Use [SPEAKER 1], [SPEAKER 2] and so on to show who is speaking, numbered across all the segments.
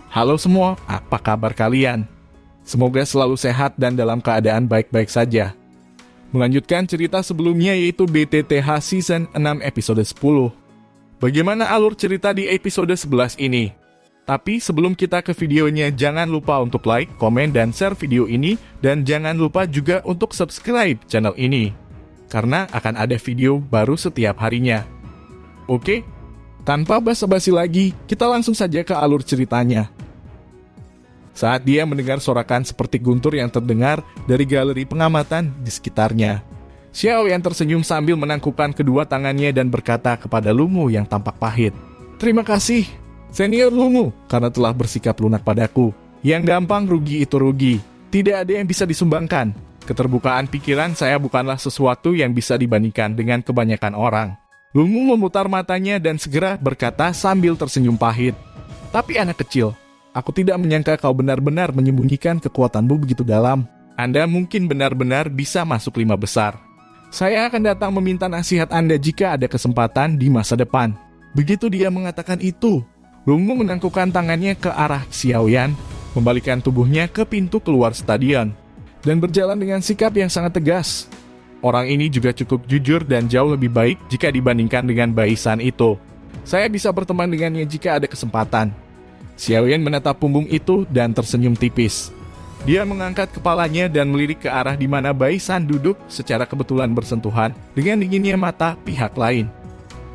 [SPEAKER 1] Halo semua, apa kabar kalian? Semoga selalu sehat dan dalam keadaan baik-baik saja. Melanjutkan cerita sebelumnya yaitu BTTH Season 6 episode 10. Bagaimana alur cerita di episode 11 ini? Tapi sebelum kita ke videonya, jangan lupa untuk like, komen, dan share video ini. Dan jangan lupa juga untuk subscribe channel ini, karena akan ada video baru setiap harinya. Oke? Tanpa basa-basi lagi, kita langsung saja ke alur ceritanya. Saat dia mendengar sorakan seperti guntur yang terdengar dari galeri pengamatan di sekitarnya, Xiaoyan tersenyum sambil menangkupkan kedua tangannya dan berkata kepada Lumu yang tampak pahit, "Terima kasih, Senior Lumu, karena telah bersikap lunak padaku. Yang gampang rugi itu rugi, tidak ada yang bisa disumbangkan. Keterbukaan pikiran saya bukanlah sesuatu yang bisa dibandingkan dengan kebanyakan orang." Lumu memutar matanya dan segera berkata sambil tersenyum pahit, "Tapi anak kecil, aku tidak menyangka kau benar-benar menyembunyikan kekuatanmu begitu dalam. Anda mungkin benar-benar bisa masuk 5 besar. Saya akan datang meminta nasihat Anda jika ada kesempatan di masa depan." Begitu dia mengatakan itu, Lumu menangkupkan tangannya ke arah Xiaoyan, membalikkan tubuhnya ke pintu keluar stadion, dan berjalan dengan sikap yang sangat tegas. Orang ini juga cukup jujur dan jauh lebih baik jika dibandingkan dengan Baisan itu. Saya bisa berteman dengannya jika ada kesempatan. Xiaoyan menatap punggung itu dan tersenyum tipis. Dia mengangkat kepalanya dan melirik ke arah di mana Baisan duduk secara kebetulan bersentuhan dengan dinginnya mata pihak lain.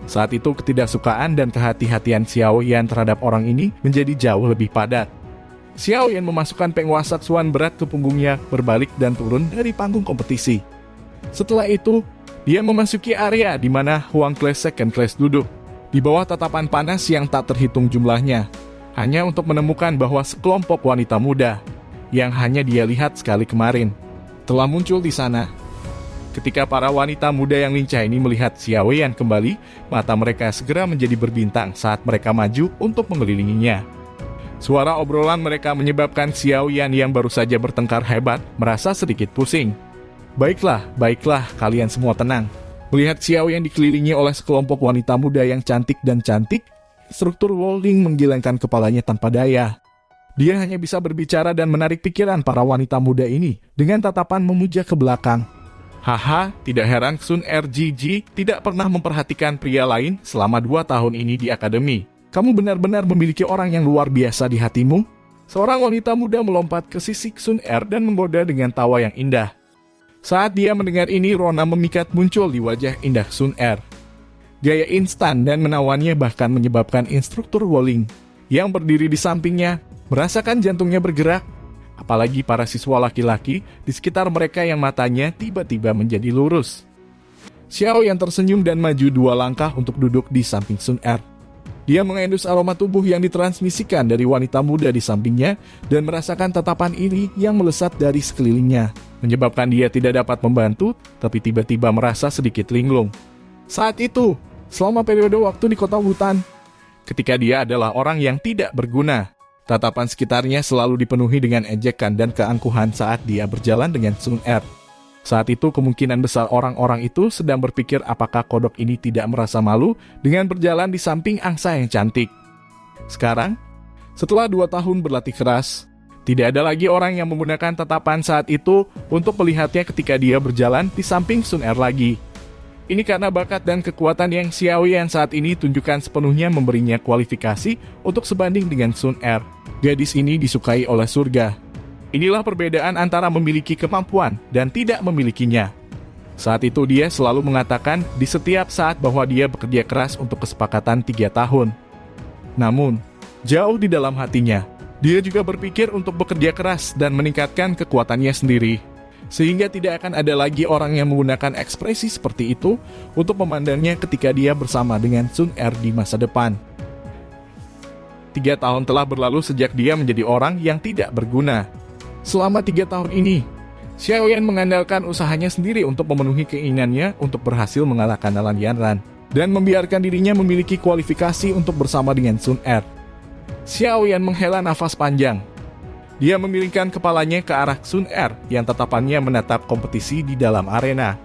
[SPEAKER 1] Saat itu ketidaksukaan dan kehati-hatian Xiaoyan terhadap orang ini menjadi jauh lebih padat. Xiaoyan memasukkan penguasa Xuan berat ke punggungnya, berbalik dan turun dari panggung kompetisi. Setelah itu, dia memasuki area di mana Huang Class Second Class duduk, di bawah tatapan panas yang tak terhitung jumlahnya, hanya untuk menemukan bahwa sekelompok wanita muda, yang hanya dia lihat sekali kemarin, telah muncul di sana. Ketika para wanita muda yang lincah ini melihat Xiaoyan kembali, mata mereka segera menjadi berbintang saat mereka maju untuk mengelilinginya. Suara obrolan mereka menyebabkan Xiaoyan yang baru saja bertengkar hebat merasa sedikit pusing. Baiklah, kalian semua tenang." Melihat Xiaoyan dikelilingi oleh sekelompok wanita muda yang cantik dan cantik, instruktur Wolling menggilangkan kepalanya tanpa daya. Dia hanya bisa berbicara dan menarik pikiran para wanita muda ini dengan tatapan memuja ke belakang. Haha, tidak heran Sun RGG tidak pernah memperhatikan pria lain selama 2 tahun ini di akademi. Kamu benar-benar memiliki orang yang luar biasa di hatimu. Seorang wanita muda melompat ke sisi Sun R dan menggoda dengan tawa yang indah. Saat dia mendengar ini, rona memikat muncul di wajah indah Sun R. Gaya instan dan menawannya bahkan menyebabkan instruktur Wolling yang berdiri di sampingnya merasakan jantungnya bergerak. Apalagi para siswa laki-laki di sekitar mereka yang matanya tiba-tiba menjadi lurus. Xiaoyan tersenyum dan maju 2 langkah untuk duduk di samping Sun R. Dia mengendus aroma tubuh yang ditransmisikan dari wanita muda di sampingnya dan merasakan tatapan iri yang melesat dari sekelilingnya, menyebabkan dia tidak dapat membantu, tapi tiba-tiba merasa sedikit linglung. Saat itu, selama periode waktu di kota hutan, ketika dia adalah orang yang tidak berguna, tatapan sekitarnya selalu dipenuhi dengan ejekan dan keangkuhan saat dia berjalan dengan Sun R. Saat itu kemungkinan besar orang-orang itu sedang berpikir apakah kodok ini tidak merasa malu dengan berjalan di samping angsa yang cantik. Sekarang, setelah 2 tahun berlatih keras, tidak ada lagi orang yang menggunakan tatapan saat itu untuk melihatnya ketika dia berjalan di samping Sun R lagi. Ini karena bakat dan kekuatan yang Xiaoyan saat ini tunjukkan sepenuhnya memberinya kualifikasi untuk sebanding dengan Sun R. Gadis ini disukai oleh surga. Inilah perbedaan antara memiliki kemampuan dan tidak memilikinya. Saat itu dia selalu mengatakan di setiap saat bahwa dia bekerja keras untuk kesepakatan 3 tahun. Namun, jauh di dalam hatinya, dia juga berpikir untuk bekerja keras dan meningkatkan kekuatannya sendiri. Sehingga tidak akan ada lagi orang yang menggunakan ekspresi seperti itu untuk memandangnya ketika dia bersama dengan Sun R di masa depan. 3 tahun telah berlalu sejak dia menjadi orang yang tidak berguna. Selama 3 tahun ini, Xiaoyan mengandalkan usahanya sendiri untuk memenuhi keinginannya untuk berhasil mengalahkan Alan Yanran dan membiarkan dirinya memiliki kualifikasi untuk bersama dengan Sun R. Xiaoyan menghela nafas panjang. Dia memiringkan kepalanya ke arah Sun R yang tatapannya menatap kompetisi di dalam arena.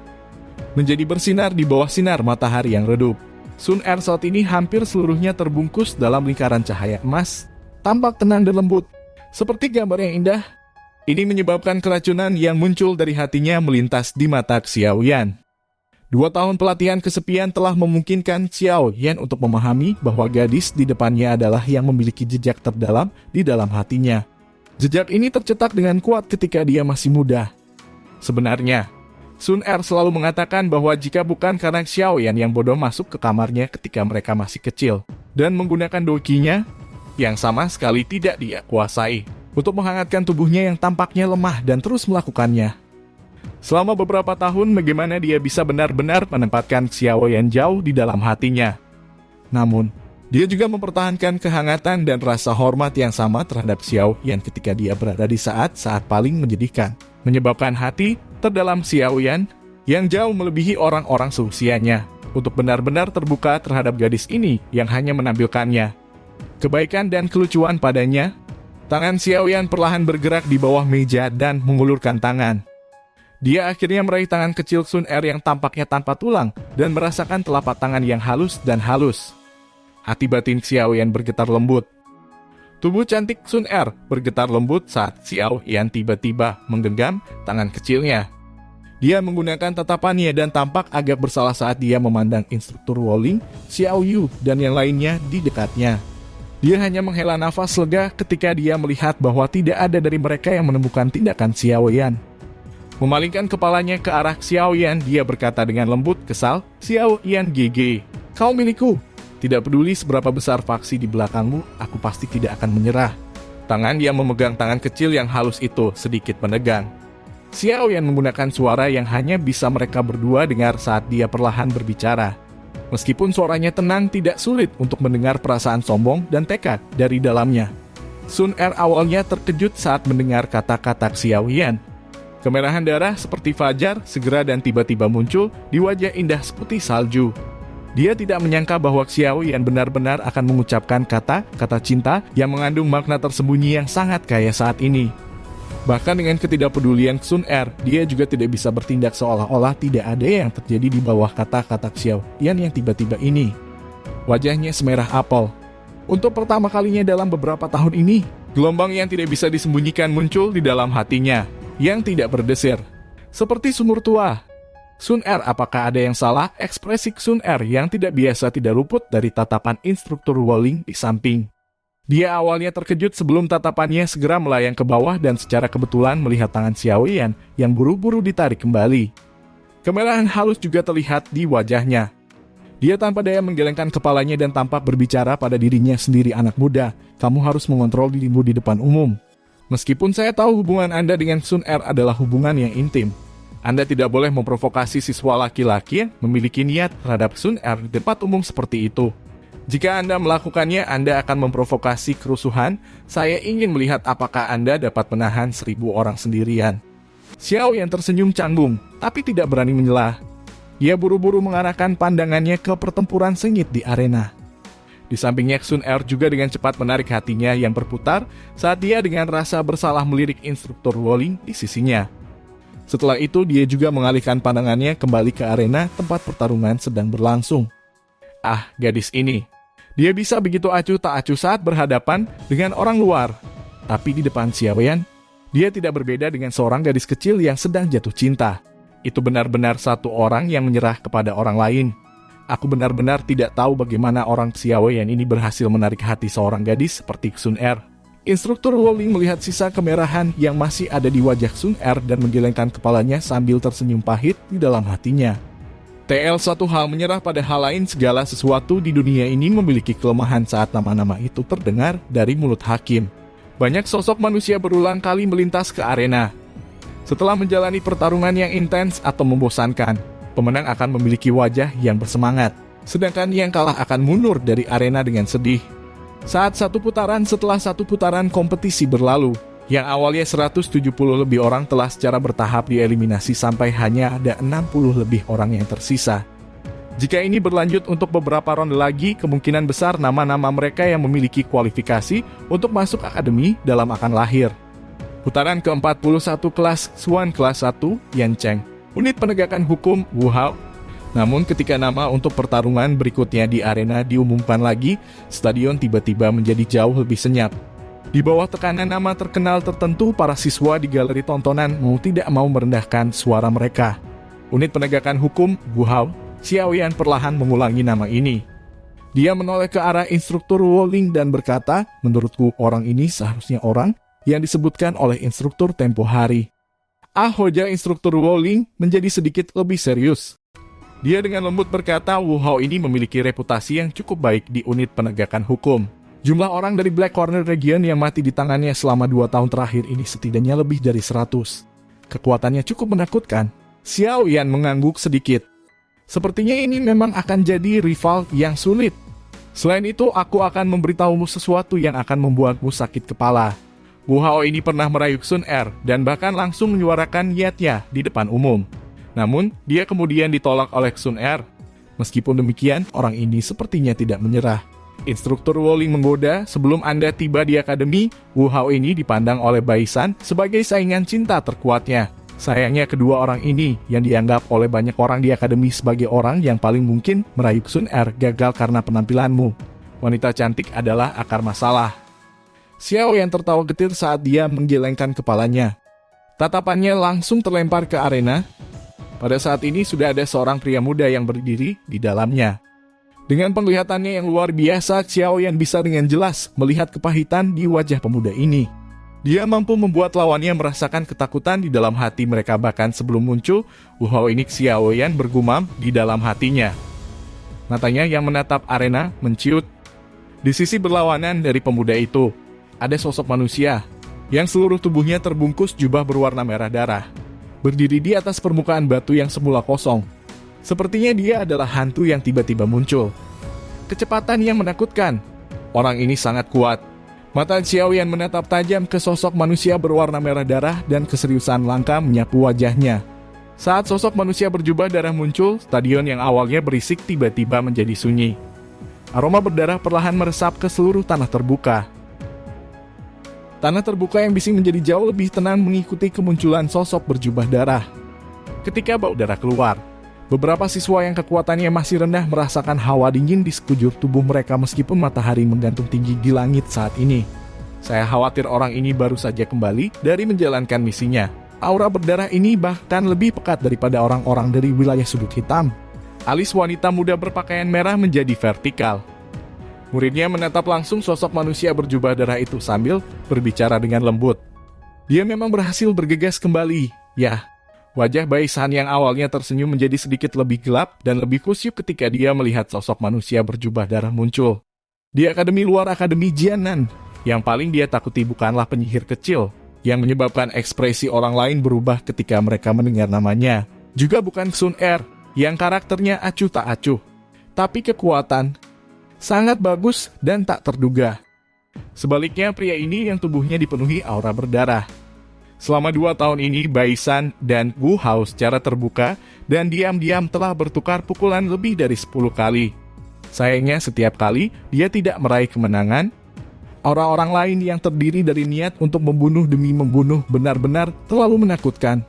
[SPEAKER 1] Menjadi bersinar di bawah sinar matahari yang redup, Sun R saat ini hampir seluruhnya terbungkus dalam lingkaran cahaya emas. tampak tenang dan lembut. Seperti gambar yang indah, ini menyebabkan keracunan yang muncul dari hatinya melintas di mata Xiao Yan. 2 tahun pelatihan kesepian telah memungkinkan Xiao Yan untuk memahami bahwa gadis di depannya adalah yang memiliki jejak terdalam di dalam hatinya. Jejak ini tercetak dengan kuat ketika dia masih muda. Sebenarnya, Sun Er selalu mengatakan bahwa jika bukan karena Xiao Yan yang bodoh masuk ke kamarnya ketika mereka masih kecil dan menggunakan dokinya yang sama sekali tidak dia kuasai untuk menghangatkan tubuhnya yang tampaknya lemah dan terus melakukannya. Selama beberapa tahun, bagaimana dia bisa benar-benar menempatkan Xiao Yan jauh di dalam hatinya. Namun, dia juga mempertahankan kehangatan dan rasa hormat yang sama terhadap Xiao Yan ketika dia berada di saat-saat paling menyedihkan, menyebabkan hati terdalam Xiao Yan yang jauh melebihi orang-orang seusianya untuk benar-benar terbuka terhadap gadis ini yang hanya menampilkannya kebaikan dan kelucuan padanya. Tangan Xiao Yan perlahan bergerak di bawah meja dan mengulurkan tangan. Dia akhirnya meraih tangan kecil Sun Er yang tampaknya tanpa tulang dan merasakan telapak tangan yang halus dan halus. Hati batin Xiao Yan bergetar lembut. Tubuh cantik Sun Er bergetar lembut saat Xiao Yan tiba-tiba menggenggam tangan kecilnya. Dia menggunakan tatapannya dan tampak agak bersalah saat dia memandang instruktur Wolling, Xiao Yu, dan yang lainnya di dekatnya. Dia hanya menghela nafas lega ketika dia melihat bahwa tidak ada dari mereka yang menemukan tindakan Xiao Yan. Memalingkan kepalanya ke arah Xiao Yan, dia berkata dengan lembut kesal, "Xiao Yan GG, kau milikku. Tidak peduli seberapa besar faksi di belakangmu, aku pasti tidak akan menyerah." Tangan yang memegang tangan kecil yang halus itu sedikit menegang. Xiao Yan menggunakan suara yang hanya bisa mereka berdua dengar saat dia perlahan berbicara. Meskipun suaranya tenang, tidak sulit untuk mendengar perasaan sombong dan tekad dari dalamnya. Sun Er awalnya terkejut saat mendengar kata-kata Xiao Yan. Kemerahan darah seperti fajar segera dan tiba-tiba muncul di wajah indah seperti salju. Dia tidak menyangka bahwa Xiao Yan benar-benar akan mengucapkan kata-kata cinta yang mengandung makna tersembunyi yang sangat kaya saat ini. Bahkan dengan ketidakpedulian Sun Er, dia juga tidak bisa bertindak seolah-olah tidak ada yang terjadi di bawah kata-kata Xiao Yan yang tiba-tiba ini. Wajahnya semerah apel. Untuk pertama kalinya dalam beberapa tahun ini, gelombang yang tidak bisa disembunyikan muncul di dalam hatinya, yang tidak berdesir. Seperti sumur tua. Sun Er, apakah ada yang salah? Ekspresi Sun Er yang tidak biasa tidak luput dari tatapan instruktur Wolling di samping. Dia awalnya terkejut sebelum tatapannya segera melayang ke bawah dan secara kebetulan melihat tangan Xiao Yan yang buru-buru ditarik kembali. Kemerahan halus juga terlihat di wajahnya. Dia tanpa daya menggelengkan kepalanya dan tampak berbicara pada dirinya sendiri, "Anak muda, kamu harus mengontrol dirimu di depan umum. Meskipun saya tahu hubungan Anda dengan Sun Er adalah hubungan yang intim, Anda tidak boleh memprovokasi siswa laki-laki yang memiliki niat terhadap Sun Er di tempat umum seperti itu. Jika Anda melakukannya, Anda akan memprovokasi kerusuhan. Saya ingin melihat apakah Anda dapat menahan 1.000 orang sendirian." Xiao Yan tersenyum canggung, tapi tidak berani menyela. Dia buru-buru mengarahkan pandangannya ke pertempuran sengit di arena. Di sampingnya, Sun Er juga dengan cepat menarik hatinya yang berputar saat dia dengan rasa bersalah melirik instruktur Wolling di sisinya. Setelah itu, dia juga mengalihkan pandangannya kembali ke arena tempat pertarungan sedang berlangsung. Ah, gadis ini. Dia bisa begitu acuh tak acuh saat berhadapan dengan orang luar. Tapi di depan Xiao Yan, dia tidak berbeda dengan seorang gadis kecil yang sedang jatuh cinta. Itu benar-benar satu orang yang menyerah kepada orang lain. Aku benar-benar tidak tahu bagaimana orang Xiao Yan ini berhasil menarik hati seorang gadis seperti Sun Er. Instruktur Wolling melihat sisa kemerahan yang masih ada di wajah Sun Er dan menggelengkan kepalanya sambil tersenyum pahit di dalam hatinya. TL satu hal menyerah pada hal lain, segala sesuatu di dunia ini memiliki kelemahan saat nama-nama itu terdengar dari mulut hakim. Banyak sosok manusia berulang kali melintas ke arena. Setelah menjalani pertarungan yang intens atau membosankan, pemenang akan memiliki wajah yang bersemangat, sedangkan yang kalah akan mundur dari arena dengan sedih. Saat satu putaran setelah satu putaran kompetisi berlalu, yang awalnya 170 lebih orang telah secara bertahap dieliminasi sampai hanya ada 60 lebih orang yang tersisa. Jika ini berlanjut untuk beberapa ronde lagi, kemungkinan besar nama-nama mereka yang memiliki kualifikasi untuk masuk akademi dalam akan lahir. Putaran ke-41 kelas Xuan kelas 1, Yan Cheng, unit penegakan hukum Wu Hao. Namun ketika nama untuk pertarungan berikutnya di arena diumumkan lagi, stadion tiba-tiba menjadi jauh lebih senyap. Di bawah tekanan nama terkenal tertentu, para siswa di galeri tontonan mau tidak mau merendahkan suara mereka. Unit penegakan hukum, Guhao, Xiaoyan perlahan mengulangi nama ini. Dia menoleh ke arah instruktur Woling dan berkata, menurutku orang ini seharusnya orang yang disebutkan oleh instruktur tempo hari. Wajah instruktur Woling menjadi sedikit lebih serius. Dia dengan lembut berkata, Wu Hao ini memiliki reputasi yang cukup baik di unit penegakan hukum. Jumlah orang dari Black Corner Region yang mati di tangannya selama 2 tahun terakhir ini setidaknya lebih dari 100. Kekuatannya cukup menakutkan. Xiaoyan mengangguk sedikit. Sepertinya ini memang akan jadi rival yang sulit. Selain itu, aku akan memberitahumu sesuatu yang akan membuatmu sakit kepala. Wu Hao ini pernah merayu Sun Er dan bahkan langsung menyuarakan niatnya di depan umum. Namun, dia kemudian ditolak oleh Sun Er. Meskipun demikian, orang ini sepertinya tidak menyerah. Instruktur Woling menggoda, sebelum Anda tiba di akademi, Wu Hao ini dipandang oleh Baisan sebagai saingan cinta terkuatnya. Sayangnya kedua orang ini yang dianggap oleh banyak orang di akademi sebagai orang yang paling mungkin merayu Sun Er gagal karena penampilanmu. Wanita cantik adalah akar masalah. Xiao yang tertawa getir saat dia menggelengkan kepalanya. Tatapannya langsung terlempar ke arena. Pada saat ini sudah ada seorang pria muda yang berdiri di dalamnya. Dengan penglihatannya yang luar biasa, Xiaoyan bisa dengan jelas melihat kepahitan di wajah pemuda ini. Dia mampu membuat lawannya merasakan ketakutan di dalam hati mereka, bahkan sebelum muncul, Wu Hao ini Xiaoyan bergumam di dalam hatinya. Matanya yang menatap arena menciut. Di sisi berlawanan dari pemuda itu, ada sosok manusia yang seluruh tubuhnya terbungkus jubah berwarna merah darah. Berdiri di atas permukaan batu yang semula kosong. Sepertinya dia adalah hantu yang tiba-tiba muncul. Kecepatan yang menakutkan. Orang ini sangat kuat. Mata Xiaoyan menatap tajam ke sosok manusia berwarna merah darah dan keseriusan langka menyapu wajahnya. Saat sosok manusia berjubah darah muncul, stadion yang awalnya berisik tiba-tiba menjadi sunyi. Aroma berdarah perlahan meresap ke seluruh tanah terbuka. Tanah terbuka yang bising menjadi jauh lebih tenang mengikuti kemunculan sosok berjubah darah. Ketika bau darah keluar, beberapa siswa yang kekuatannya masih rendah merasakan hawa dingin di sekujur tubuh mereka meskipun matahari menggantung tinggi di langit saat ini. Saya khawatir orang ini baru saja kembali dari menjalankan misinya. Aura berdarah ini bahkan lebih pekat daripada orang-orang dari wilayah sudut hitam. Alis wanita muda berpakaian merah menjadi vertikal. Muridnya menatap langsung sosok manusia berjubah darah itu sambil berbicara dengan lembut. Dia memang berhasil bergegas kembali. Ya. Wajah Baisan yang awalnya tersenyum menjadi sedikit lebih gelap dan lebih kusyuk ketika dia melihat sosok manusia berjubah darah muncul. Di akademi luar Akademi Jianan, yang paling dia takuti bukanlah penyihir kecil, yang menyebabkan ekspresi orang lain berubah ketika mereka mendengar namanya. Juga bukan Sun Er, yang karakternya acuh tak acuh. Tapi kekuatan, sangat bagus dan tak terduga. Sebaliknya pria ini yang tubuhnya dipenuhi aura berdarah. Selama 2 tahun ini, Baisan dan Wu Hao secara terbuka dan diam-diam telah bertukar pukulan lebih dari 10 kali. Sayangnya setiap kali, dia tidak meraih kemenangan. Orang-orang lain yang terdiri dari niat untuk membunuh demi membunuh benar-benar terlalu menakutkan.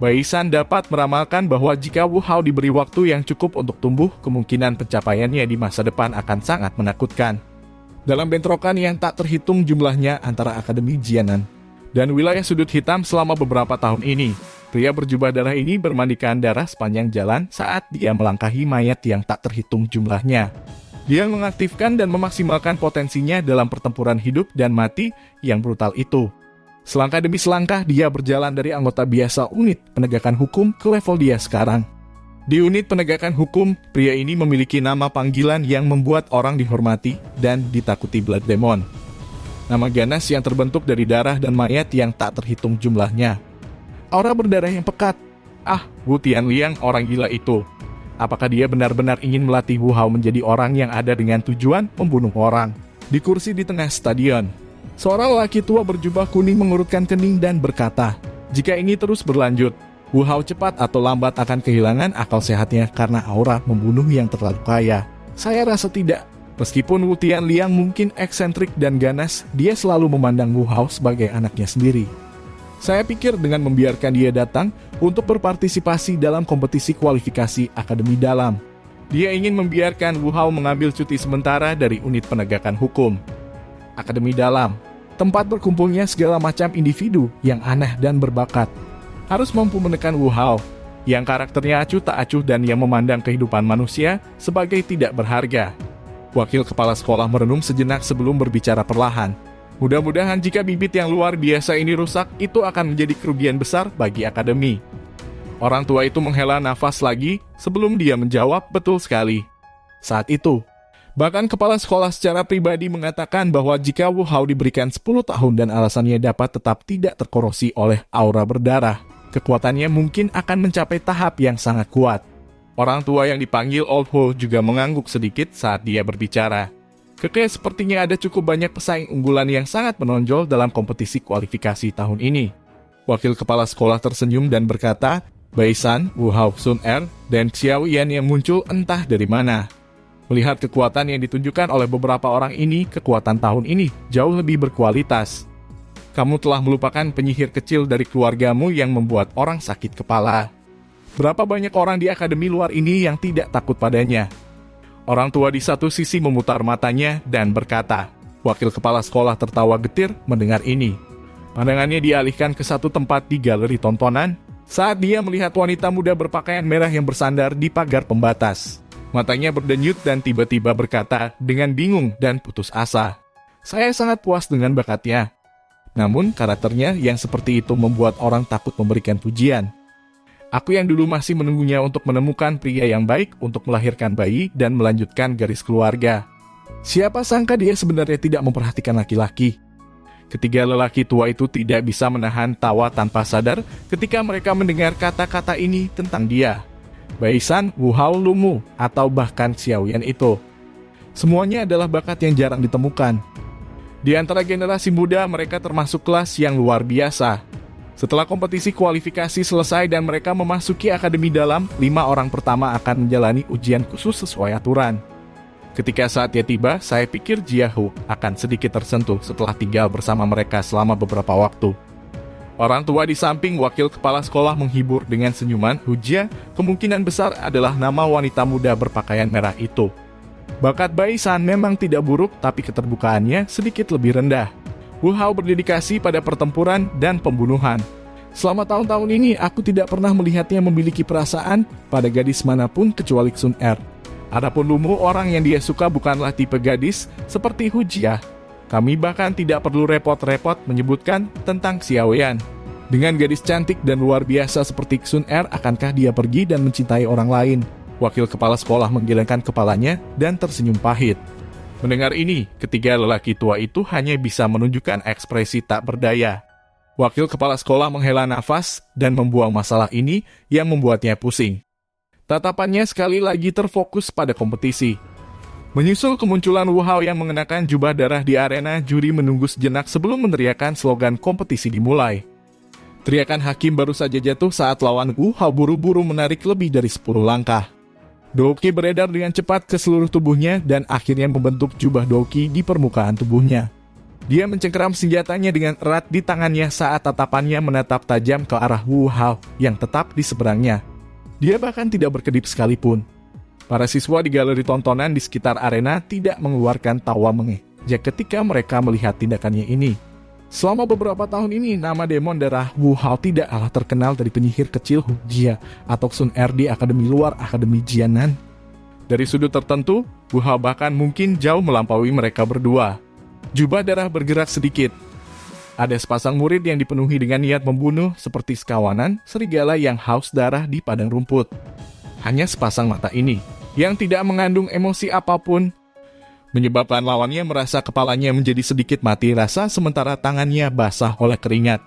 [SPEAKER 1] Baisan dapat meramalkan bahwa jika Wu Hao diberi waktu yang cukup untuk tumbuh, kemungkinan pencapaiannya di masa depan akan sangat menakutkan. Dalam bentrokan yang tak terhitung jumlahnya antara Akademi Jianan dan wilayah sudut hitam selama beberapa tahun ini, pria berjubah darah ini bermandikan darah sepanjang jalan saat dia melangkahi mayat yang tak terhitung jumlahnya. Dia mengaktifkan dan memaksimalkan potensinya dalam pertempuran hidup dan mati yang brutal itu. Selangkah demi selangkah dia berjalan dari anggota biasa unit penegakan hukum ke level dia sekarang. Di unit penegakan hukum, pria ini memiliki nama panggilan yang membuat orang dihormati dan ditakuti Blood Demon. Nama ganas yang terbentuk dari darah dan mayat yang tak terhitung jumlahnya. Aura berdarah yang pekat. Wu Tianliang, orang gila itu. Apakah dia benar-benar ingin melatih Wu Hao menjadi orang yang ada dengan tujuan membunuh orang? Di kursi di tengah stadion, seorang lelaki tua berjubah kuning mengurutkan kening dan berkata, jika ini terus berlanjut, Wu Hao cepat atau lambat akan kehilangan akal sehatnya karena aura membunuh yang terlalu kaya. Saya rasa tidak. Meskipun Wu Tianliang mungkin eksentrik dan ganas, dia selalu memandang Wu Hao sebagai anaknya sendiri. Saya pikir dengan membiarkan dia datang untuk berpartisipasi dalam kompetisi kualifikasi Akademi Dalam, dia ingin membiarkan Wu Hao mengambil cuti sementara dari unit penegakan hukum. Akademi Dalam, tempat berkumpulnya segala macam individu yang aneh dan berbakat. Harus mampu menekan Wu Hao, yang karakternya acuh tak acuh dan yang memandang kehidupan manusia sebagai tidak berharga. Wakil kepala sekolah merenung sejenak sebelum berbicara perlahan. Mudah-mudahan jika bibit yang luar biasa ini rusak, itu akan menjadi kerugian besar bagi akademi. Orang tua itu menghela nafas lagi sebelum dia menjawab, betul sekali. Saat itu, bahkan kepala sekolah secara pribadi mengatakan bahwa jika Wu Hao diberikan 10 tahun dan alasannya dapat tetap tidak terkorosi oleh aura berdarah, kekuatannya mungkin akan mencapai tahap yang sangat kuat. Orang tua yang dipanggil Old Ho juga mengangguk sedikit saat dia berbicara. Keke sepertinya ada cukup banyak pesaing unggulan yang sangat menonjol dalam kompetisi kualifikasi tahun ini. Wakil kepala sekolah tersenyum dan berkata, Baisan, Wu Hao, Sun Er, dan Xiao Yan yang muncul entah dari mana. Melihat kekuatan yang ditunjukkan oleh beberapa orang ini, kekuatan tahun ini jauh lebih berkualitas. Kamu telah melupakan penyihir kecil dari keluargamu yang membuat orang sakit kepala. Berapa banyak orang di akademi luar ini yang tidak takut padanya? Orang tua di satu sisi memutar matanya dan berkata, wakil kepala sekolah tertawa getir mendengar ini. Pandangannya dialihkan ke satu tempat di galeri tontonan saat dia melihat wanita muda berpakaian merah yang bersandar di pagar pembatas. Matanya berdenyut dan tiba-tiba berkata dengan bingung dan putus asa, saya sangat puas dengan bakatnya. Namun karakternya yang seperti itu membuat orang takut memberikan pujian. Aku yang dulu masih menunggunya untuk menemukan pria yang baik untuk melahirkan bayi dan melanjutkan garis keluarga. Siapa sangka dia sebenarnya tidak memperhatikan laki-laki. Ketiga lelaki tua itu tidak bisa menahan tawa tanpa sadar ketika mereka mendengar kata-kata ini tentang dia. Baisan, Wu Hao, Lumu, atau bahkan Xiao Yan itu. Semuanya adalah bakat yang jarang ditemukan. Di antara generasi muda, mereka termasuk kelas yang luar biasa. Setelah kompetisi kualifikasi selesai dan mereka memasuki akademi dalam, 5 orang pertama akan menjalani ujian khusus sesuai aturan. Ketika saatnya tiba, saya pikir Jiahu akan sedikit tersentuh setelah tinggal bersama mereka selama beberapa waktu. Orang tua di samping wakil kepala sekolah menghibur dengan senyuman, Hujia kemungkinan besar adalah nama wanita muda berpakaian merah itu. Bakat Baisan memang tidak buruk, tapi keterbukaannya sedikit lebih rendah. Wu Hao berdedikasi pada pertempuran dan pembunuhan. Selama tahun-tahun ini, aku tidak pernah melihatnya memiliki perasaan pada gadis manapun kecuali Sun Er. Adapun Lumu, orang yang dia suka bukanlah tipe gadis seperti Hujia. Kami bahkan tidak perlu repot-repot menyebutkan tentang Xiao Yan. Dengan gadis cantik dan luar biasa seperti Sun Er, akankah dia pergi dan mencintai orang lain? Wakil kepala sekolah menggelengkan kepalanya dan tersenyum pahit. Mendengar ini, ketiga lelaki tua itu hanya bisa menunjukkan ekspresi tak berdaya. Wakil kepala sekolah menghela nafas dan membuang masalah ini yang membuatnya pusing. Tatapannya sekali lagi terfokus pada kompetisi. Menyusul kemunculan Wu Hao yang mengenakan jubah darah di arena, juri menunggu sejenak sebelum meneriakan slogan kompetisi dimulai. Teriakan hakim baru saja jatuh saat lawan Wu Hao buru-buru menarik lebih dari 10 langkah. Douki beredar dengan cepat ke seluruh tubuhnya dan akhirnya membentuk jubah Douki di permukaan tubuhnya. Dia mencengkeram senjatanya dengan erat di tangannya saat tatapannya menatap tajam ke arah Wu Hao yang tetap di seberangnya. Dia bahkan tidak berkedip sekalipun. Para siswa di galeri tontonan di sekitar arena tidak mengeluarkan tawa mengejek ketika mereka melihat tindakannya ini. Selama beberapa tahun ini, nama demon darah Wu Hao tidak kalah terkenal dari penyihir kecil Hujia atau Sun Er di akademi luar Akademi Jianan. Dari sudut tertentu, Wu Hao bahkan mungkin jauh melampaui mereka berdua. Jubah darah bergerak sedikit. Ada sepasang murid yang dipenuhi dengan niat membunuh seperti sekawanan serigala yang haus darah di padang rumput. Hanya sepasang mata ini, yang tidak mengandung emosi apapun, menyebabkan lawannya merasa kepalanya menjadi sedikit mati rasa sementara tangannya basah oleh keringat.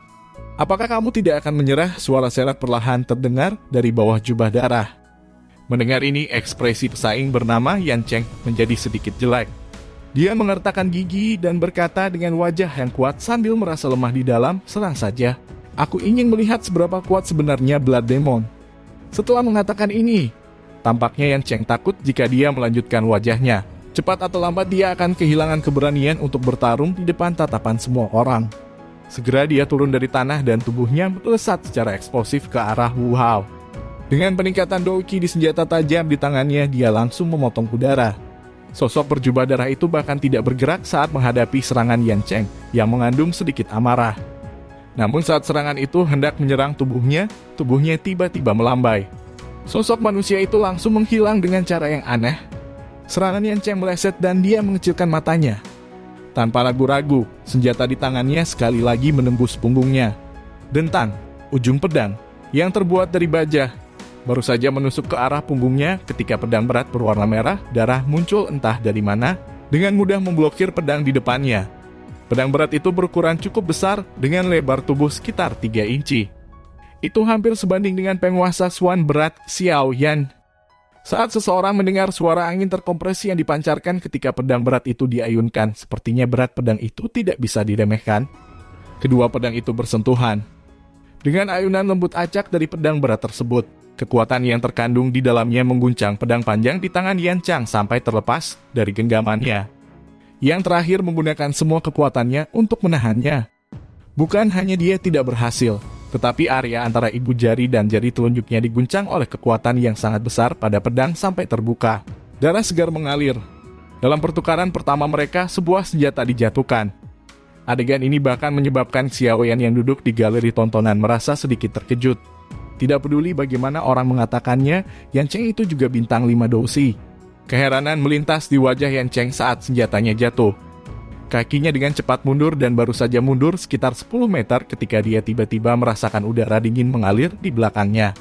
[SPEAKER 1] Apakah kamu tidak akan menyerah? Suara serak perlahan terdengar dari bawah jubah darah. Mendengar ini, ekspresi pesaing bernama Yan Cheng menjadi sedikit jelek. Dia mengertakkan gigi dan berkata dengan wajah yang kuat sambil merasa lemah di dalam, serang saja. Aku ingin melihat seberapa kuat sebenarnya Blood Demon. Setelah mengatakan ini, tampaknya Yan Cheng takut jika dia melanjutkan wajahnya. Cepat atau lambat dia akan kehilangan keberanian untuk bertarung di depan tatapan semua orang. Segera dia turun dari tanah dan tubuhnya melesat secara eksplosif ke arah Wu Hao. Dengan peningkatan Douki di senjata tajam di tangannya, dia langsung memotong udara. Sosok berjubah darah itu bahkan tidak bergerak saat menghadapi serangan Yan Cheng yang mengandung sedikit amarah. Namun saat serangan itu hendak menyerang tubuhnya tiba-tiba melambai. Sosok manusia itu langsung menghilang dengan cara yang aneh. Serangan Yan Cheng meleset dan dia mengecilkan matanya. Tanpa ragu-ragu, senjata di tangannya sekali lagi menembus punggungnya. Dentang, ujung pedang, yang terbuat dari baja, baru saja menusuk ke arah punggungnya ketika pedang berat berwarna merah, darah muncul entah dari mana, dengan mudah memblokir pedang di depannya. Pedang berat itu berukuran cukup besar dengan lebar tubuh sekitar 3 inci. Itu hampir sebanding dengan penguasa Swan berat Xiao Yan. Saat seseorang mendengar suara angin terkompresi yang dipancarkan ketika pedang berat itu diayunkan, sepertinya berat pedang itu tidak bisa diremehkan. Kedua pedang itu bersentuhan. Dengan ayunan lembut acak dari pedang berat tersebut, kekuatan yang terkandung di dalamnya mengguncang pedang panjang di tangan Yan Cheng sampai terlepas dari genggamannya. Yang terakhir menggunakan semua kekuatannya untuk menahannya. Bukan hanya dia tidak berhasil, tetapi area antara ibu jari dan jari telunjuknya diguncang oleh kekuatan yang sangat besar pada pedang sampai terbuka. Darah segar mengalir. Dalam pertukaran pertama mereka, sebuah senjata dijatuhkan. Adegan ini bahkan menyebabkan Xiao Yan yang duduk di galeri tontonan merasa sedikit terkejut. Tidak peduli bagaimana orang mengatakannya, Yan Cheng itu juga bintang 5 dosi. Keheranan melintas di wajah Yan Cheng saat senjatanya jatuh. Kakinya dengan cepat mundur dan baru saja mundur sekitar 10 meter ketika dia tiba-tiba merasakan udara dingin mengalir di belakangnya.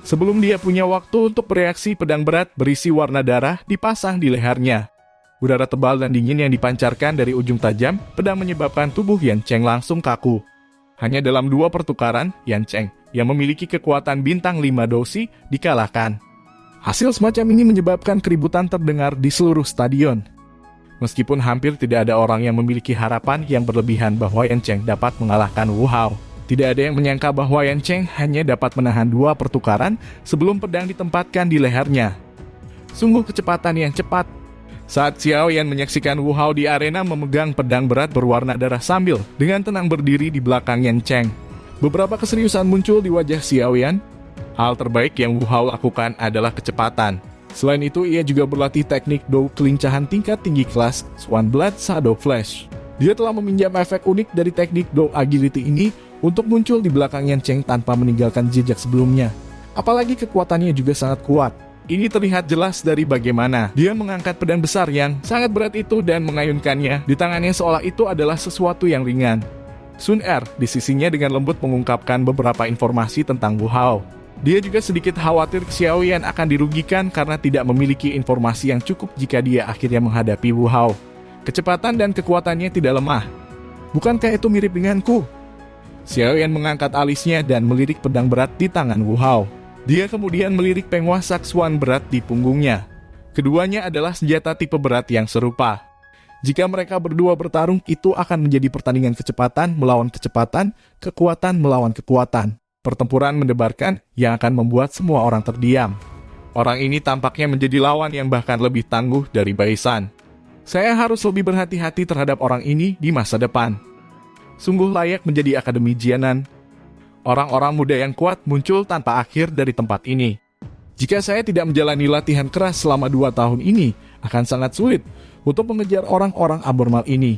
[SPEAKER 1] Sebelum dia punya waktu untuk bereaksi, pedang berat berisi warna darah dipasang di lehernya. Udara tebal dan dingin yang dipancarkan dari ujung tajam pedang menyebabkan tubuh Yan Cheng langsung kaku. Hanya dalam 2 pertukaran, Yan Cheng yang memiliki kekuatan bintang 5 dosi dikalahkan. Hasil semacam ini menyebabkan keributan terdengar di seluruh stadion. Meskipun hampir tidak ada orang yang memiliki harapan yang berlebihan bahwa Yan Cheng dapat mengalahkan Wu Hao, tidak ada yang menyangka bahwa Yan Cheng hanya dapat menahan 2 pertukaran sebelum pedang ditempatkan di lehernya. Sungguh kecepatan yang cepat. Saat Xiao Yan menyaksikan Wu Hao di arena memegang pedang berat berwarna darah sambil dengan tenang berdiri di belakang Yan Cheng, beberapa keseriusan muncul di wajah Xiao Yan. Hal terbaik yang Wu Hao lakukan adalah kecepatan. Selain itu, ia juga berlatih teknik Dou kelincahan tingkat tinggi kelas Swan Blood Shadow Flash. Dia telah meminjam efek unik dari teknik Dou Agility ini untuk muncul di belakang Yan Cheng tanpa meninggalkan jejak sebelumnya. Apalagi kekuatannya juga sangat kuat. Ini terlihat jelas dari bagaimana dia mengangkat pedang besar yang sangat berat itu dan mengayunkannya di tangannya seolah itu adalah sesuatu yang ringan. Sun Er di sisinya dengan lembut mengungkapkan beberapa informasi tentang Wu Hao. Dia juga sedikit khawatir Xiao Yan akan dirugikan karena tidak memiliki informasi yang cukup jika dia akhirnya menghadapi Wu Hao. Kecepatan dan kekuatannya tidak lemah. Bukankah itu mirip denganku? Xiao Yan mengangkat alisnya dan melirik pedang berat di tangan Wu Hao. Dia kemudian melirik penguasa Swan berat di punggungnya. Keduanya adalah senjata tipe berat yang serupa. Jika mereka berdua bertarung, itu akan menjadi pertandingan kecepatan melawan kecepatan, kekuatan melawan kekuatan. Pertempuran mendebarkan yang akan membuat semua orang terdiam. Orang ini tampaknya menjadi lawan yang bahkan lebih tangguh dari Baisan. Saya harus lebih berhati-hati terhadap orang ini di masa depan. Sungguh layak menjadi akademi Jianan. Orang-orang muda yang kuat muncul tanpa akhir dari tempat ini. Jika saya tidak menjalani latihan keras selama 2 tahun ini, akan sangat sulit untuk mengejar orang-orang abnormal ini.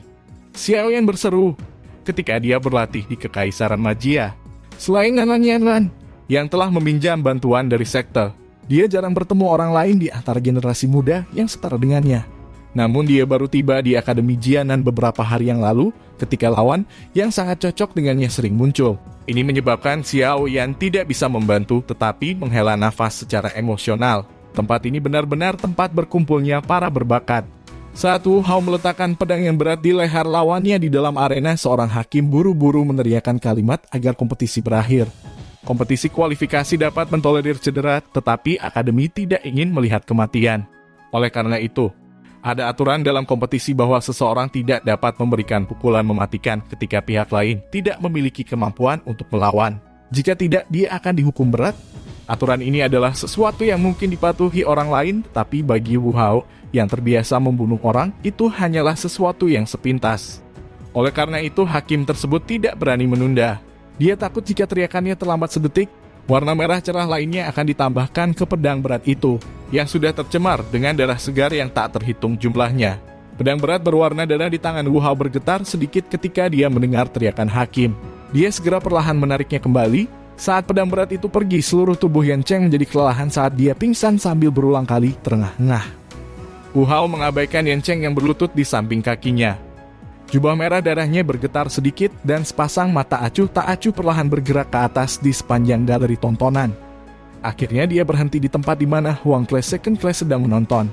[SPEAKER 1] Xiao Yan berseru ketika dia berlatih di Kekaisaran Magia. Selain Nan Yanlan yang telah meminjam bantuan dari sekte, dia jarang bertemu orang lain di antara generasi muda yang setara dengannya. Namun dia baru tiba di Akademi Jianan beberapa hari yang lalu ketika lawan yang sangat cocok dengannya sering muncul. Ini menyebabkan Xiao Yan tidak bisa membantu tetapi menghela nafas secara emosional. Tempat ini benar-benar tempat berkumpulnya para berbakat. Saat Wu Hao meletakkan pedang yang berat di leher lawannya di dalam arena, seorang hakim buru-buru meneriakkan kalimat agar kompetisi berakhir. Kompetisi kualifikasi dapat mentolerir cedera, tetapi akademi tidak ingin melihat kematian. Oleh karena itu, ada aturan dalam kompetisi bahwa seseorang tidak dapat memberikan pukulan mematikan ketika pihak lain tidak memiliki kemampuan untuk melawan. Jika tidak, dia akan dihukum berat. Aturan ini adalah sesuatu yang mungkin dipatuhi orang lain, tapi bagi Wu Hao yang terbiasa membunuh orang, itu hanyalah sesuatu yang sepintas. Oleh karena itu, hakim tersebut tidak berani menunda. Dia takut jika teriakannya terlambat sedetik, Warna merah cerah lainnya akan ditambahkan ke pedang berat itu, yang sudah tercemar dengan darah segar yang tak terhitung jumlahnya. Pedang berat berwarna darah di tangan Wu Hao bergetar sedikit ketika dia mendengar teriakan hakim. Dia segera perlahan menariknya kembali. Saat pedang berat itu pergi, seluruh tubuh Yan Cheng menjadi kelelahan saat dia pingsan sambil berulang kali terengah-engah. Wu Hao mengabaikan Yan Cheng yang berlutut di samping kakinya. Jubah merah darahnya bergetar sedikit dan sepasang mata acuh tak acuh perlahan bergerak ke atas di sepanjang galeri tontonan. Akhirnya dia berhenti di tempat di mana Huang Class Second Class sedang menonton.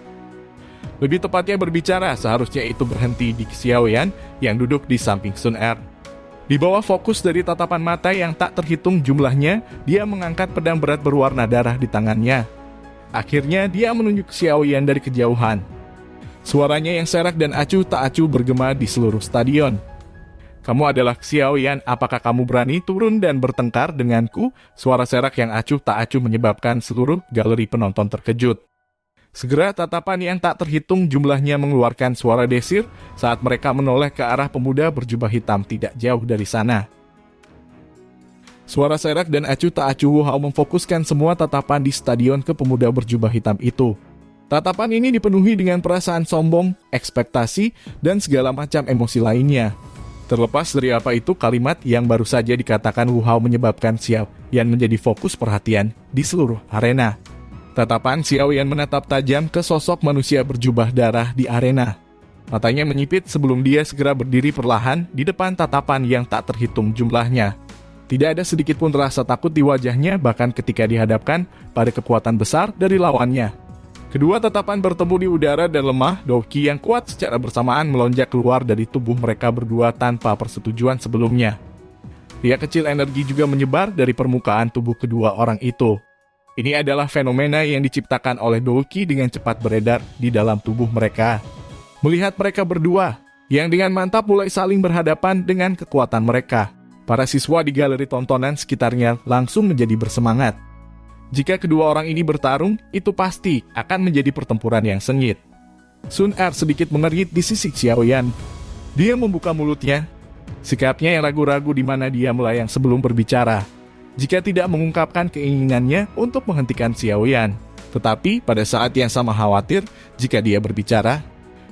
[SPEAKER 1] Lebih tepatnya berbicara, seharusnya itu berhenti di Xiao Yan yang duduk di samping Sun Er. Di bawah fokus dari tatapan mata yang tak terhitung jumlahnya, dia mengangkat pedang berat berwarna darah di tangannya. Akhirnya dia menunjuk Xiao Yan dari kejauhan. Suaranya yang serak dan acuh tak acuh bergema di seluruh stadion. "Kamu adalah Xiao Yan, apakah kamu berani turun dan bertengkar denganku?" Suara serak yang acuh tak acuh menyebabkan seluruh galeri penonton terkejut. Segera tatapan yang tak terhitung jumlahnya mengeluarkan suara desir saat mereka menoleh ke arah pemuda berjubah hitam tidak jauh dari sana. Suara serak dan acuh tak acuh Wu Hao memfokuskan semua tatapan di stadion ke pemuda berjubah hitam itu. Tatapan ini dipenuhi dengan perasaan sombong, ekspektasi, dan segala macam emosi lainnya. Terlepas dari apa itu, kalimat yang baru saja dikatakan Wu Hao menyebabkan Xiao Yan menjadi fokus perhatian di seluruh arena. Tatapan Xiao Yan menatap tajam ke sosok manusia berjubah darah di arena. Matanya menyipit sebelum dia segera berdiri perlahan di depan tatapan yang tak terhitung jumlahnya. Tidak ada sedikit pun rasa takut di wajahnya bahkan ketika dihadapkan pada kekuatan besar dari lawannya. Kedua tatapan bertemu di udara dan lemah Doki yang kuat secara bersamaan melonjak keluar dari tubuh mereka berdua tanpa persetujuan sebelumnya. Riak kecil energi juga menyebar dari permukaan tubuh kedua orang itu. Ini adalah fenomena yang diciptakan oleh Doki dengan cepat beredar di dalam tubuh mereka. Melihat mereka berdua, yang dengan mantap mulai saling berhadapan dengan kekuatan mereka, para siswa di galeri tontonan sekitarnya langsung menjadi bersemangat. Jika kedua orang ini bertarung, itu pasti akan menjadi pertempuran yang sengit. Sun Er sedikit mengerit di sisi Xiao Yan. Dia membuka mulutnya. Sikapnya yang ragu-ragu di mana dia melayang sebelum berbicara. Jika tidak mengungkapkan keinginannya untuk menghentikan Xiao Yan. Tetapi pada saat yang sama khawatir, jika dia berbicara,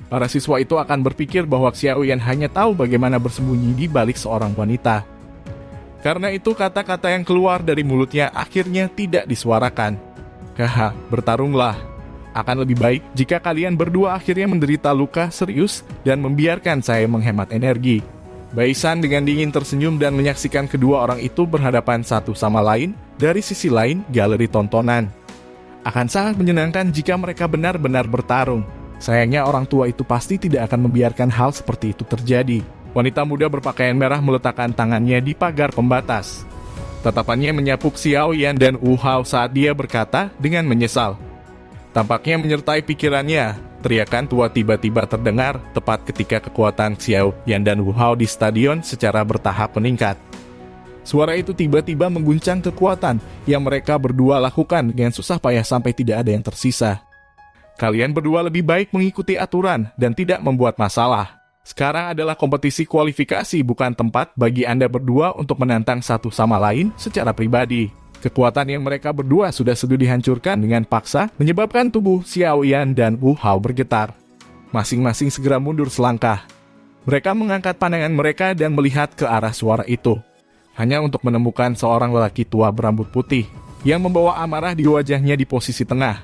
[SPEAKER 1] para siswa itu akan berpikir bahwa Xiao Yan hanya tahu bagaimana bersembunyi di balik seorang wanita. Karena itu kata-kata yang keluar dari mulutnya akhirnya tidak disuarakan. "Haha, bertarunglah. Akan lebih baik jika kalian berdua akhirnya menderita luka serius dan membiarkan saya menghemat energi." Baisan dengan dingin tersenyum dan menyaksikan kedua orang itu berhadapan satu sama lain dari sisi lain galeri tontonan. Akan sangat menyenangkan jika mereka benar-benar bertarung. Sayangnya orang tua itu pasti tidak akan membiarkan hal seperti itu terjadi. Wanita muda berpakaian merah meletakkan tangannya di pagar pembatas. Tatapannya menyapu Xiao Yan dan Wu Hao saat dia berkata dengan menyesal. Tampaknya menyertai pikirannya, teriakan tua tiba-tiba terdengar tepat ketika kekuatan Xiao Yan dan Wu Hao di stadion secara bertahap meningkat. Suara itu tiba-tiba mengguncang kekuatan yang mereka berdua lakukan dengan susah payah sampai tidak ada yang tersisa. "Kalian berdua lebih baik mengikuti aturan dan tidak membuat masalah. Sekarang adalah kompetisi kualifikasi, bukan tempat bagi Anda berdua untuk menantang satu sama lain secara pribadi." Kekuatan yang mereka berdua sudah dihancurkan dengan paksa, menyebabkan tubuh Xiao Yan dan Wu Hao bergetar. Masing-masing segera mundur selangkah. Mereka mengangkat pandangan mereka dan melihat ke arah suara itu. Hanya untuk menemukan seorang lelaki tua berambut putih, yang membawa amarah di wajahnya di posisi tengah.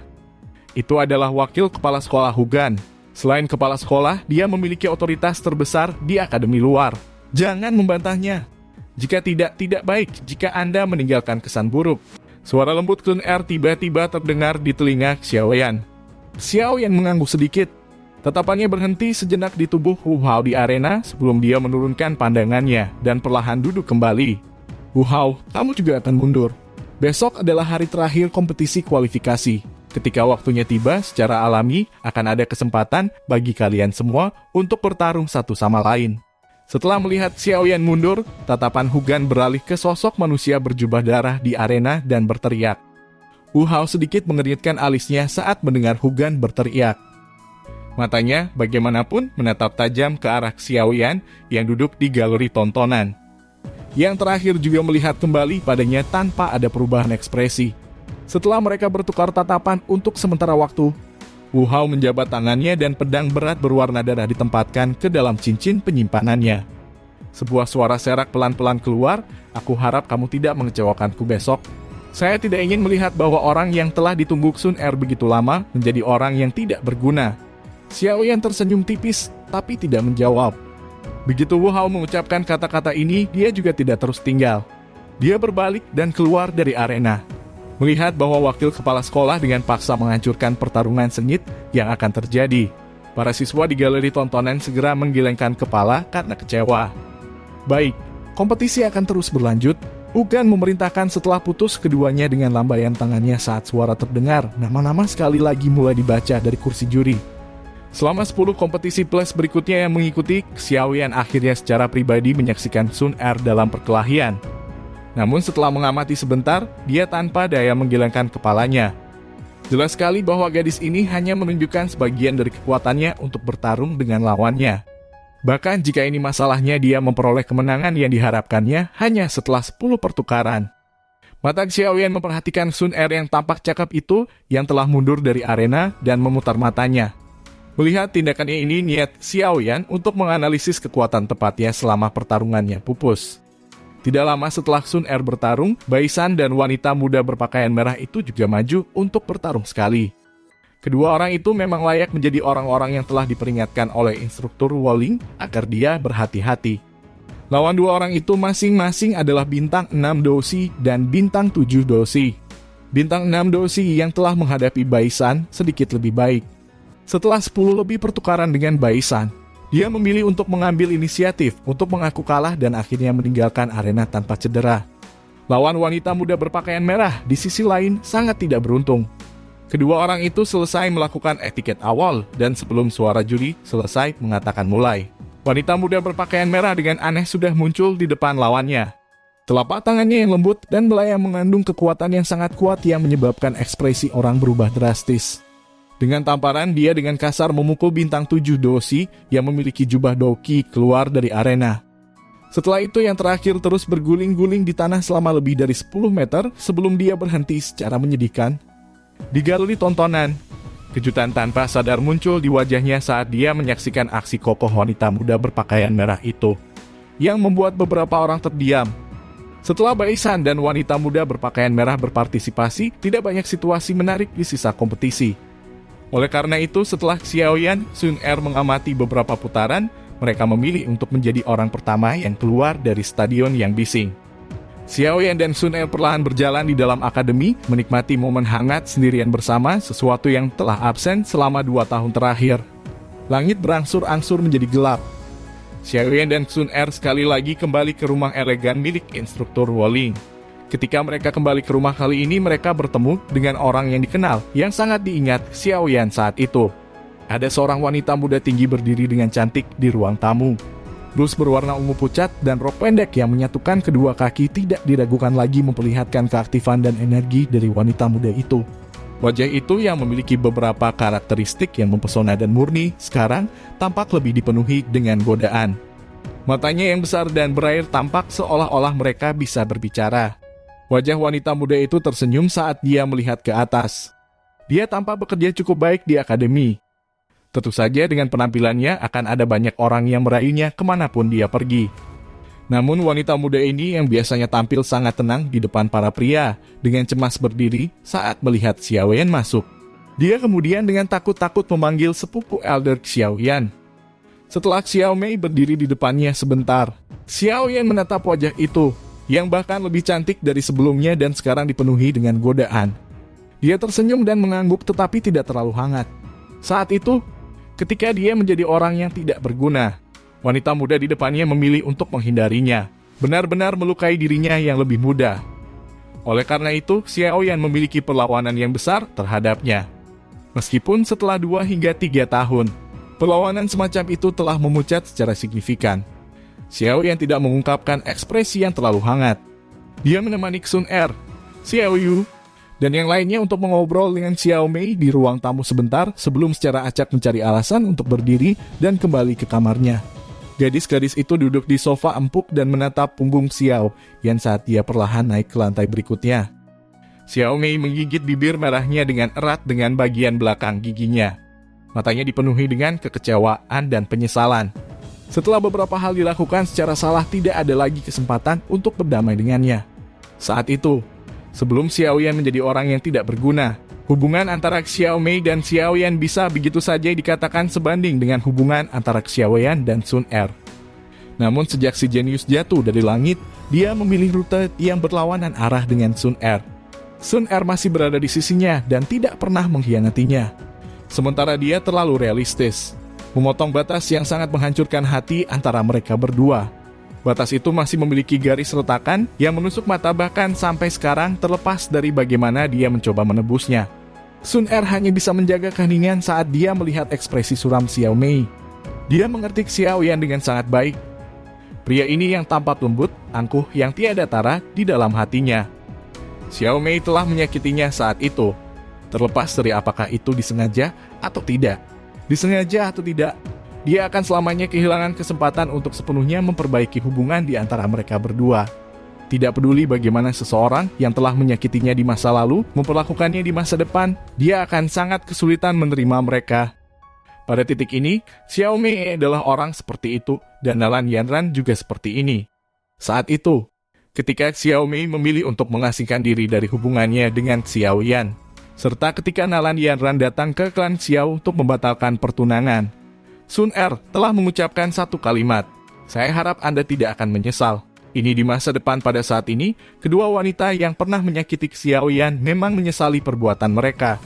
[SPEAKER 1] Itu adalah wakil kepala sekolah Hugan. Selain kepala sekolah, dia memiliki otoritas terbesar di akademi luar. Jangan membantahnya. Jika tidak baik jika Anda meninggalkan kesan buruk. Suara lembut Sun Er tiba-tiba terdengar di telinga Xiao Yan. Xiao Yan mengangguk sedikit. Tatapannya berhenti sejenak di tubuh Wu Hao di arena sebelum dia menurunkan pandangannya dan perlahan duduk kembali. "Wu Hao, kamu juga akan mundur. Besok adalah hari terakhir kompetisi kualifikasi. Ketika waktunya tiba, secara alami akan ada kesempatan bagi kalian semua untuk bertarung satu sama lain." Setelah melihat Xiao Yan mundur, tatapan Hugan beralih ke sosok manusia berjubah darah di arena dan berteriak. Wu Hao sedikit mengeritkan alisnya saat mendengar Hugan berteriak. Matanya bagaimanapun menatap tajam ke arah Xiao Yan yang duduk di galeri tontonan. Yang terakhir juga melihat kembali padanya tanpa ada perubahan ekspresi. Setelah mereka bertukar tatapan untuk sementara waktu, Wu Hao menjabat tangannya dan pedang berat berwarna darah ditempatkan ke dalam cincin penyimpanannya. Sebuah suara serak pelan-pelan keluar, "Aku harap kamu tidak mengecewakanku besok. Saya tidak ingin melihat bahwa orang yang telah ditunggu Sun Er begitu lama menjadi orang yang tidak berguna." Xiaoyan tersenyum tipis, tapi tidak menjawab. Begitu Wu Hao mengucapkan kata-kata ini, dia juga tidak terus tinggal. Dia berbalik dan keluar dari arena. Melihat bahwa wakil kepala sekolah dengan paksa menghancurkan pertarungan sengit yang akan terjadi, para siswa di galeri tontonan segera menggelengkan kepala karena kecewa. Baik, kompetisi akan terus berlanjut. Ugan memerintahkan setelah putus keduanya dengan lambaian tangannya saat suara terdengar. Nama-nama sekali lagi mulai dibaca dari kursi juri. Selama 10 kompetisi plus berikutnya yang mengikuti, Xiaoyan akhirnya secara pribadi menyaksikan Sun Er dalam perkelahian. Namun setelah mengamati sebentar, dia tanpa daya menggelengkan kepalanya. Jelas sekali bahwa gadis ini hanya menunjukkan sebagian dari kekuatannya untuk bertarung dengan lawannya. Bahkan jika ini masalahnya, dia memperoleh kemenangan yang diharapkannya hanya setelah 10 pertukaran. Mata Xiaoyan memperhatikan Sun Er yang tampak cakep itu yang telah mundur dari arena dan memutar matanya. Melihat tindakannya ini, niat Xiaoyan untuk menganalisis kekuatan tepatnya selama pertarungannya pupus. Tidak lama setelah Sun Er bertarung, Baisan dan wanita muda berpakaian merah itu juga maju untuk bertarung sekali. Kedua orang itu memang layak menjadi orang-orang yang telah diperingatkan oleh instruktur Wolling agar dia berhati-hati. Lawan dua orang itu masing-masing adalah bintang 6 dosi dan bintang 7 dosi. Bintang 6 dosi yang telah menghadapi Baisan sedikit lebih baik. Setelah 10 lebih pertukaran dengan Baisan, dia memilih untuk mengambil inisiatif untuk mengaku kalah dan akhirnya meninggalkan arena tanpa cedera. Lawan wanita muda berpakaian merah di sisi lain sangat tidak beruntung. Kedua orang itu selesai melakukan etiket awal dan sebelum suara juri selesai mengatakan mulai. Wanita muda berpakaian merah dengan aneh sudah muncul di depan lawannya. Telapak tangannya yang lembut dan belayang mengandung kekuatan yang sangat kuat yang menyebabkan ekspresi orang berubah drastis. Dengan tamparan, dia dengan kasar memukul bintang 7 dosi yang memiliki jubah doki keluar dari arena. Setelah itu yang terakhir terus berguling-guling di tanah selama lebih dari 10 meter sebelum dia berhenti secara menyedihkan. Di galeri tontonan, kejutan tanpa sadar muncul di wajahnya saat dia menyaksikan aksi kokoh wanita muda berpakaian merah itu, yang membuat beberapa orang terdiam. Setelah Baisan dan wanita muda berpakaian merah berpartisipasi, tidak banyak situasi menarik di sisa kompetisi. Oleh karena itu, setelah Xiaoyan, Sun Er mengamati beberapa putaran, mereka memilih untuk menjadi orang pertama yang keluar dari stadion yang bising. Xiaoyan dan Sun Er perlahan berjalan di dalam akademi, menikmati momen hangat sendirian bersama, sesuatu yang telah absen selama 2 tahun terakhir. Langit berangsur-angsur menjadi gelap. Xiaoyan dan Sun Er sekali lagi kembali ke rumah elegan milik instruktur Wolling. Ketika mereka kembali ke rumah kali ini, mereka bertemu dengan orang yang dikenal, yang sangat diingat Xiaoyan saat itu. Ada seorang wanita muda tinggi berdiri dengan cantik di ruang tamu. Blus berwarna ungu pucat dan rok pendek yang menyatukan kedua kaki tidak diragukan lagi memperlihatkan keaktifan dan energi dari wanita muda itu. Wajah itu yang memiliki beberapa karakteristik yang mempesona dan murni, sekarang tampak lebih dipenuhi dengan godaan. Matanya yang besar dan berair tampak seolah-olah mereka bisa berbicara. Wajah wanita muda itu tersenyum saat dia melihat ke atas. Dia tampak bekerja cukup baik di akademi. Tentu saja dengan penampilannya akan ada banyak orang yang meraihnya kemanapun dia pergi. Namun wanita muda ini yang biasanya tampil sangat tenang di depan para pria, dengan cemas berdiri saat melihat Xiaoyan masuk. Dia kemudian dengan takut-takut memanggil sepupu elder Xiaoyan. Setelah Xiaomei berdiri di depannya sebentar, Xiaoyan menatap wajah itu, yang bahkan lebih cantik dari sebelumnya dan sekarang dipenuhi dengan godaan. Dia tersenyum dan mengangguk tetapi tidak terlalu hangat. Saat itu, ketika dia menjadi orang yang tidak berguna, wanita muda di depannya memilih untuk menghindarinya, benar-benar melukai dirinya yang lebih muda. Oleh karena itu, Xiaoyan memiliki perlawanan yang besar terhadapnya. Meskipun setelah 2 hingga 3 tahun, perlawanan semacam itu telah memucat secara signifikan. Xiaoyan tidak mengungkapkan ekspresi yang terlalu hangat. Dia menemani Sun Er, Xiaoyu, dan yang lainnya untuk mengobrol dengan Xiaomei di ruang tamu sebentar sebelum secara acak mencari alasan untuk berdiri dan kembali ke kamarnya. Gadis-gadis itu duduk di sofa empuk dan menatap punggung Xiao Yan saat dia perlahan naik ke lantai berikutnya. Xiao Mei menggigit bibir merahnya dengan erat dengan bagian belakang giginya. Matanya dipenuhi dengan kekecewaan dan penyesalan. Setelah beberapa hal dilakukan secara salah, tidak ada lagi kesempatan untuk berdamai dengannya. Saat itu, sebelum Xiao Yan menjadi orang yang tidak berguna, hubungan antara Xiao Mei dan Xiao Yan bisa begitu saja dikatakan sebanding dengan hubungan antara Xiao Yan dan Sun Er. Namun sejak si jenius jatuh dari langit, dia memilih rute yang berlawanan arah dengan Sun Er. Sun Er masih berada di sisinya dan tidak pernah mengkhianatinya. Sementara dia terlalu realistis, memotong batas yang sangat menghancurkan hati antara mereka berdua. Batas itu masih memiliki garis retakan yang menusuk mata bahkan sampai sekarang terlepas dari bagaimana dia mencoba menebusnya. Sun Er hanya bisa menjaga keheningan saat dia melihat ekspresi suram Xiao Mei. Dia mengerti Xiao Yan dengan sangat baik. Pria ini yang tampak lembut, angkuh yang tiada tara di dalam hatinya. Xiao Mei telah menyakitinya saat itu. Terlepas dari apakah itu disengaja atau tidak. Disengaja atau tidak, dia akan selamanya kehilangan kesempatan untuk sepenuhnya memperbaiki hubungan di antara mereka berdua. Tidak peduli bagaimana seseorang yang telah menyakitinya di masa lalu memperlakukannya di masa depan, dia akan sangat kesulitan menerima mereka. Pada titik ini, Xiao Mei adalah orang seperti itu, dan Nalan Yanran juga seperti ini. Saat itu, ketika Xiao Mei memilih untuk mengasingkan diri dari hubungannya dengan Xiao Yan, serta ketika Nalan Yanran datang ke klan Xiao untuk membatalkan pertunangan, Sun Er telah mengucapkan satu kalimat, "Saya harap Anda tidak akan menyesal." Ini di masa depan pada saat ini, kedua wanita yang pernah menyakiti Xiao Yan memang menyesali perbuatan mereka.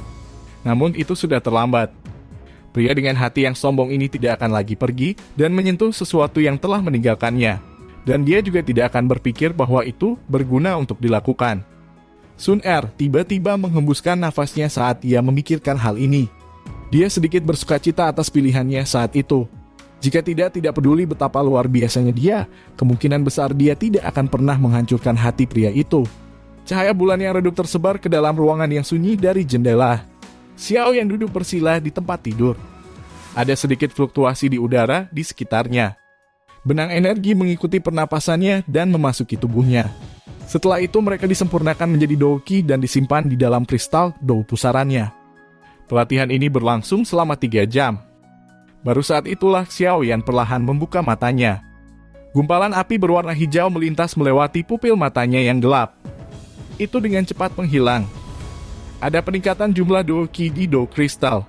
[SPEAKER 1] Namun itu sudah terlambat. Pria dengan hati yang sombong ini tidak akan lagi pergi dan menyentuh sesuatu yang telah meninggalkannya. Dan dia juga tidak akan berpikir bahwa itu berguna untuk dilakukan. Sun Er tiba-tiba menghembuskan nafasnya saat ia memikirkan hal ini. Dia sedikit bersukacita atas pilihannya saat itu. Jika tidak peduli betapa luar biasanya dia, kemungkinan besar dia tidak akan pernah menghancurkan hati pria itu. Cahaya bulan yang redup tersebar ke dalam ruangan yang sunyi dari jendela. Xiao yang duduk bersila di tempat tidur. Ada sedikit fluktuasi di udara di sekitarnya. Benang energi mengikuti pernapasannya dan memasuki tubuhnya. Setelah itu mereka disempurnakan menjadi douki dan disimpan di dalam kristal dou pusarannya. Pelatihan ini berlangsung selama 3 jam. Baru saat itulah Xiao Yan perlahan membuka matanya. Gumpalan api berwarna hijau melintas melewati pupil matanya yang gelap. Itu dengan cepat menghilang. Ada peningkatan jumlah douki di dou kristal.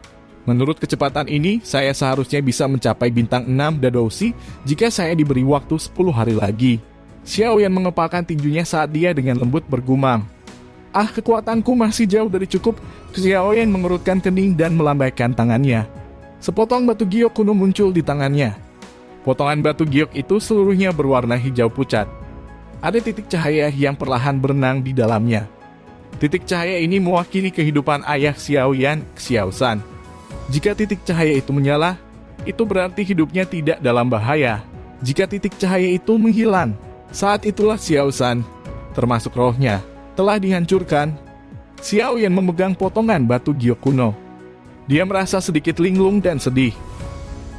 [SPEAKER 1] Menurut kecepatan ini, saya seharusnya bisa mencapai bintang 6 Dadoushi jika saya diberi waktu 10 hari lagi. Xiao Yan mengepalkan tinjunya saat dia dengan lembut bergumam. Kekuatanku masih jauh dari cukup. Xiao Yan mengerutkan kening dan melambaikan tangannya. Sepotong batu giok kuno muncul di tangannya. Potongan batu giok itu seluruhnya berwarna hijau pucat. Ada titik cahaya yang perlahan berenang di dalamnya. Titik cahaya ini mewakili kehidupan ayah Xiao Yan, Xiao San. Jika titik cahaya itu menyala, itu berarti hidupnya tidak dalam bahaya. Jika titik cahaya itu menghilang, saat itulah Xiao San, termasuk rohnya, telah dihancurkan. Xiao Yan memegang potongan batu giok kuno. Dia merasa sedikit linglung dan sedih.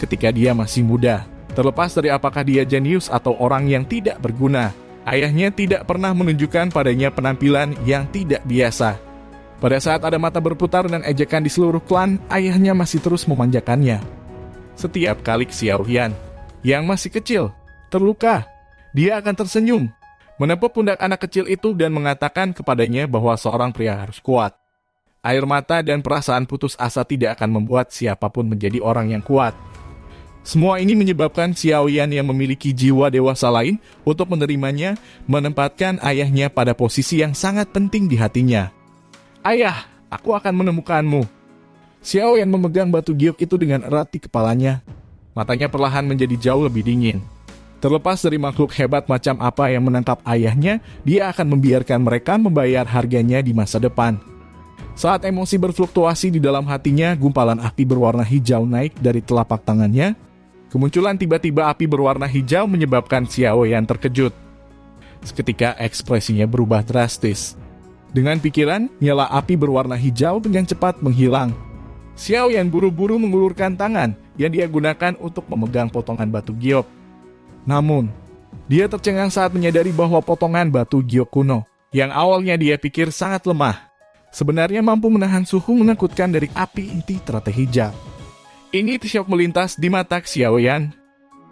[SPEAKER 1] Ketika dia masih muda, terlepas dari apakah dia jenius atau orang yang tidak berguna, ayahnya tidak pernah menunjukkan padanya penampilan yang tidak biasa. Pada saat ada mata berputar dan ejekan di seluruh klan, ayahnya masih terus memanjakannya. Setiap kali Xiao Yan, yang masih kecil, terluka, dia akan tersenyum, menepuk pundak anak kecil itu dan mengatakan kepadanya bahwa seorang pria harus kuat. Air mata dan perasaan putus asa tidak akan membuat siapapun menjadi orang yang kuat. Semua ini menyebabkan Xiao Yan yang memiliki jiwa dewasa lain untuk menerimanya, menempatkan ayahnya pada posisi yang sangat penting di hatinya. "Ayah, aku akan menemukanmu." Xiao Yan memegang batu giok itu dengan erat di kepalanya. Matanya perlahan menjadi jauh lebih dingin. Terlepas dari makhluk hebat macam apa yang menangkap ayahnya, dia akan membiarkan mereka membayar harganya di masa depan. Saat emosi berfluktuasi di dalam hatinya, gumpalan api berwarna hijau naik dari telapak tangannya. Kemunculan tiba-tiba api berwarna hijau menyebabkan Xiao Yan terkejut. Seketika ekspresinya berubah drastis. Dengan pikiran, nyala api berwarna hijau dengan cepat menghilang. Xiao Yan buru-buru mengulurkan tangan yang dia gunakan untuk memegang potongan batu giok. Namun, dia tercengang saat menyadari bahwa potongan batu giok kuno, yang awalnya dia pikir sangat lemah, sebenarnya mampu menahan suhu menakutkan dari api inti teratai hijau. Ini syok melintas di mata Xiaoyan.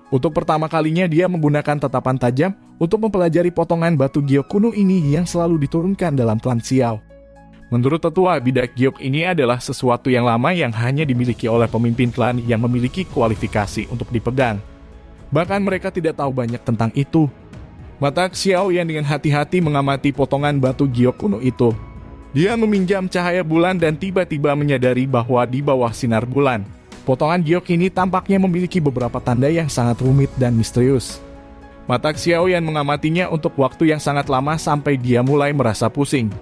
[SPEAKER 1] Untuk pertama kalinya dia menggunakan tatapan tajam untuk mempelajari potongan batu giok kuno ini yang selalu diturunkan dalam klan Xiao. Menurut tetua, bidak giok ini adalah sesuatu yang lama yang hanya dimiliki oleh pemimpin klan yang memiliki kualifikasi untuk dipegang. Bahkan mereka tidak tahu banyak tentang itu. Mata Xiaoyan dengan hati-hati mengamati potongan batu giok kuno itu. Dia meminjam cahaya bulan dan tiba-tiba menyadari bahwa di bawah sinar bulan, potongan giok ini tampaknya memiliki beberapa tanda yang sangat rumit dan misterius. Mata Xiaoyan mengamatinya untuk waktu yang sangat lama sampai dia mulai merasa pusing.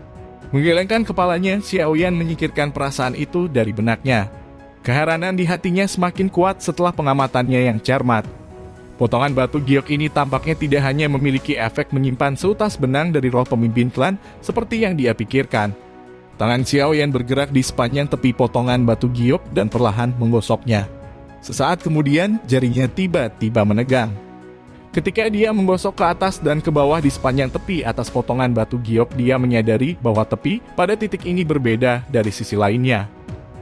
[SPEAKER 1] Menggelengkan kepalanya, Xiaoyan menyingkirkan perasaan itu dari benaknya. Keheranan di hatinya semakin kuat setelah pengamatannya yang cermat. Potongan batu giok ini tampaknya tidak hanya memiliki efek menyimpan seutas benang dari roh pemimpin klan seperti yang dia pikirkan. Tangan Xiaoyan bergerak di sepanjang tepi potongan batu giok dan perlahan menggosoknya. Sesaat kemudian, jarinya tiba-tiba menegang. Ketika dia menggosok ke atas dan ke bawah di sepanjang tepi atas potongan batu giok, dia menyadari bahwa tepi pada titik ini berbeda dari sisi lainnya.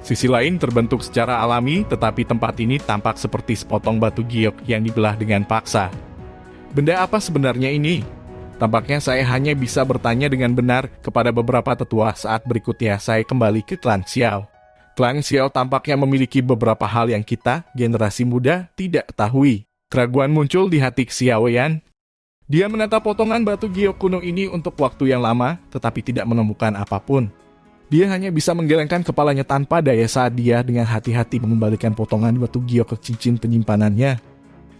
[SPEAKER 1] Sisi lain terbentuk secara alami, tetapi tempat ini tampak seperti sepotong batu giok yang dibelah dengan paksa. Benda apa sebenarnya ini? Tampaknya saya hanya bisa bertanya dengan benar kepada beberapa tetua saat berikutnya saya kembali ke klan Xiao. Klan Xiao tampaknya memiliki beberapa hal yang kita, generasi muda, tidak ketahui. Keraguan muncul di hati Xiaoyan. Dia menatap potongan batu giok kuno ini untuk waktu yang lama, tetapi tidak menemukan apapun. Dia hanya bisa menggelengkan kepalanya tanpa daya saat dia dengan hati-hati mengembalikan potongan batu giok ke cincin penyimpanannya.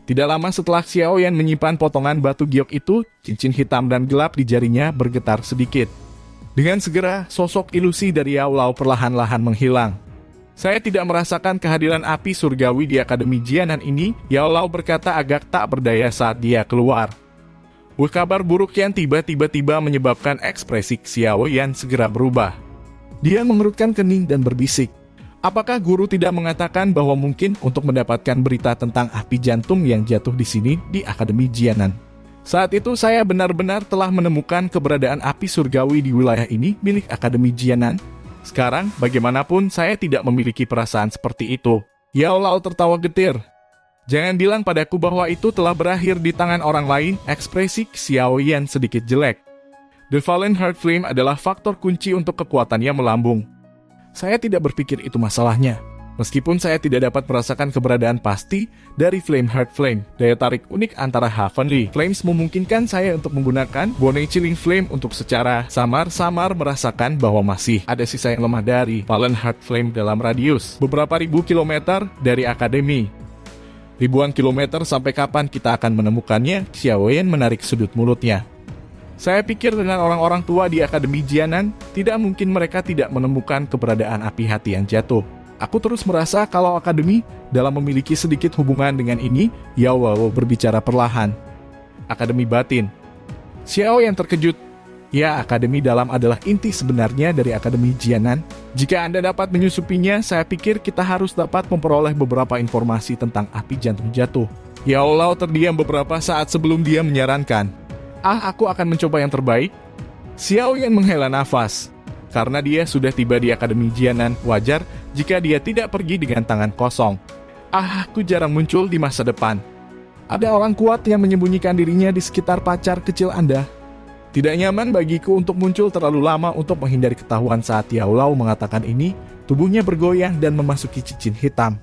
[SPEAKER 1] Tidak lama setelah Xiaoyan menyimpan potongan batu giok itu, cincin hitam dan gelap di jarinya bergetar sedikit. Dengan segera, sosok ilusi dari Yao Lao perlahan-lahan menghilang. Saya tidak merasakan kehadiran api surgawi di Akademi Jianan ini, Yao Lao berkata agak tak berdaya saat dia keluar. Kabar buruk yang tiba-tiba menyebabkan ekspresi Xiaoyan segera berubah. Dia mengerutkan kening dan berbisik. Apakah guru tidak mengatakan bahwa mungkin untuk mendapatkan berita tentang api jantung yang jatuh di sini di Akademi Jianan? Saat itu saya benar-benar telah menemukan keberadaan api surgawi di wilayah ini milik Akademi Jianan. Sekarang, bagaimanapun saya tidak memiliki perasaan seperti itu. Yao Lao tertawa getir. Jangan bilang padaku bahwa itu telah berakhir di tangan orang lain, ekspresi Xiaoyan sedikit jelek. The Fallen Heart Flame adalah faktor kunci untuk kekuatannya melambung. Saya tidak berpikir itu masalahnya. Meskipun saya tidak dapat merasakan keberadaan pasti dari Flame Heart Flame, daya tarik unik antara Heavenly Flames memungkinkan saya untuk menggunakan Bone Chilling Flame untuk secara samar-samar merasakan bahwa masih ada sisa yang lemah dari Fallen Heart Flame dalam radius beberapa ribu kilometer dari Akademi. Ribuan kilometer sampai kapan kita akan menemukannya? Xiaoyan menarik sudut mulutnya. Saya pikir dengan orang-orang tua di Akademi Jianan, tidak mungkin mereka tidak menemukan keberadaan api hati yang jatuh. Aku terus merasa kalau Akademi dalam memiliki sedikit hubungan dengan ini. Yao Lao berbicara perlahan. Akademi batin. Xiao yang terkejut. Ya, Akademi dalam adalah inti sebenarnya dari Akademi Jianan. Jika Anda dapat menyusupinya, saya pikir kita harus dapat memperoleh beberapa informasi tentang api jantung jatuh. Yao Lao terdiam beberapa saat sebelum dia menyarankan. Aku akan mencoba yang terbaik. Xiao Yan menghela nafas. Karena dia sudah tiba di Akademi Jianan, wajar jika dia tidak pergi dengan tangan kosong. Aku jarang muncul di masa depan. Ada orang kuat yang menyembunyikan dirinya di sekitar pacar kecil Anda. Tidak nyaman bagiku untuk muncul terlalu lama untuk menghindari ketahuan. Saat Yao Lao mengatakan ini, tubuhnya bergoyang dan memasuki cincin hitam.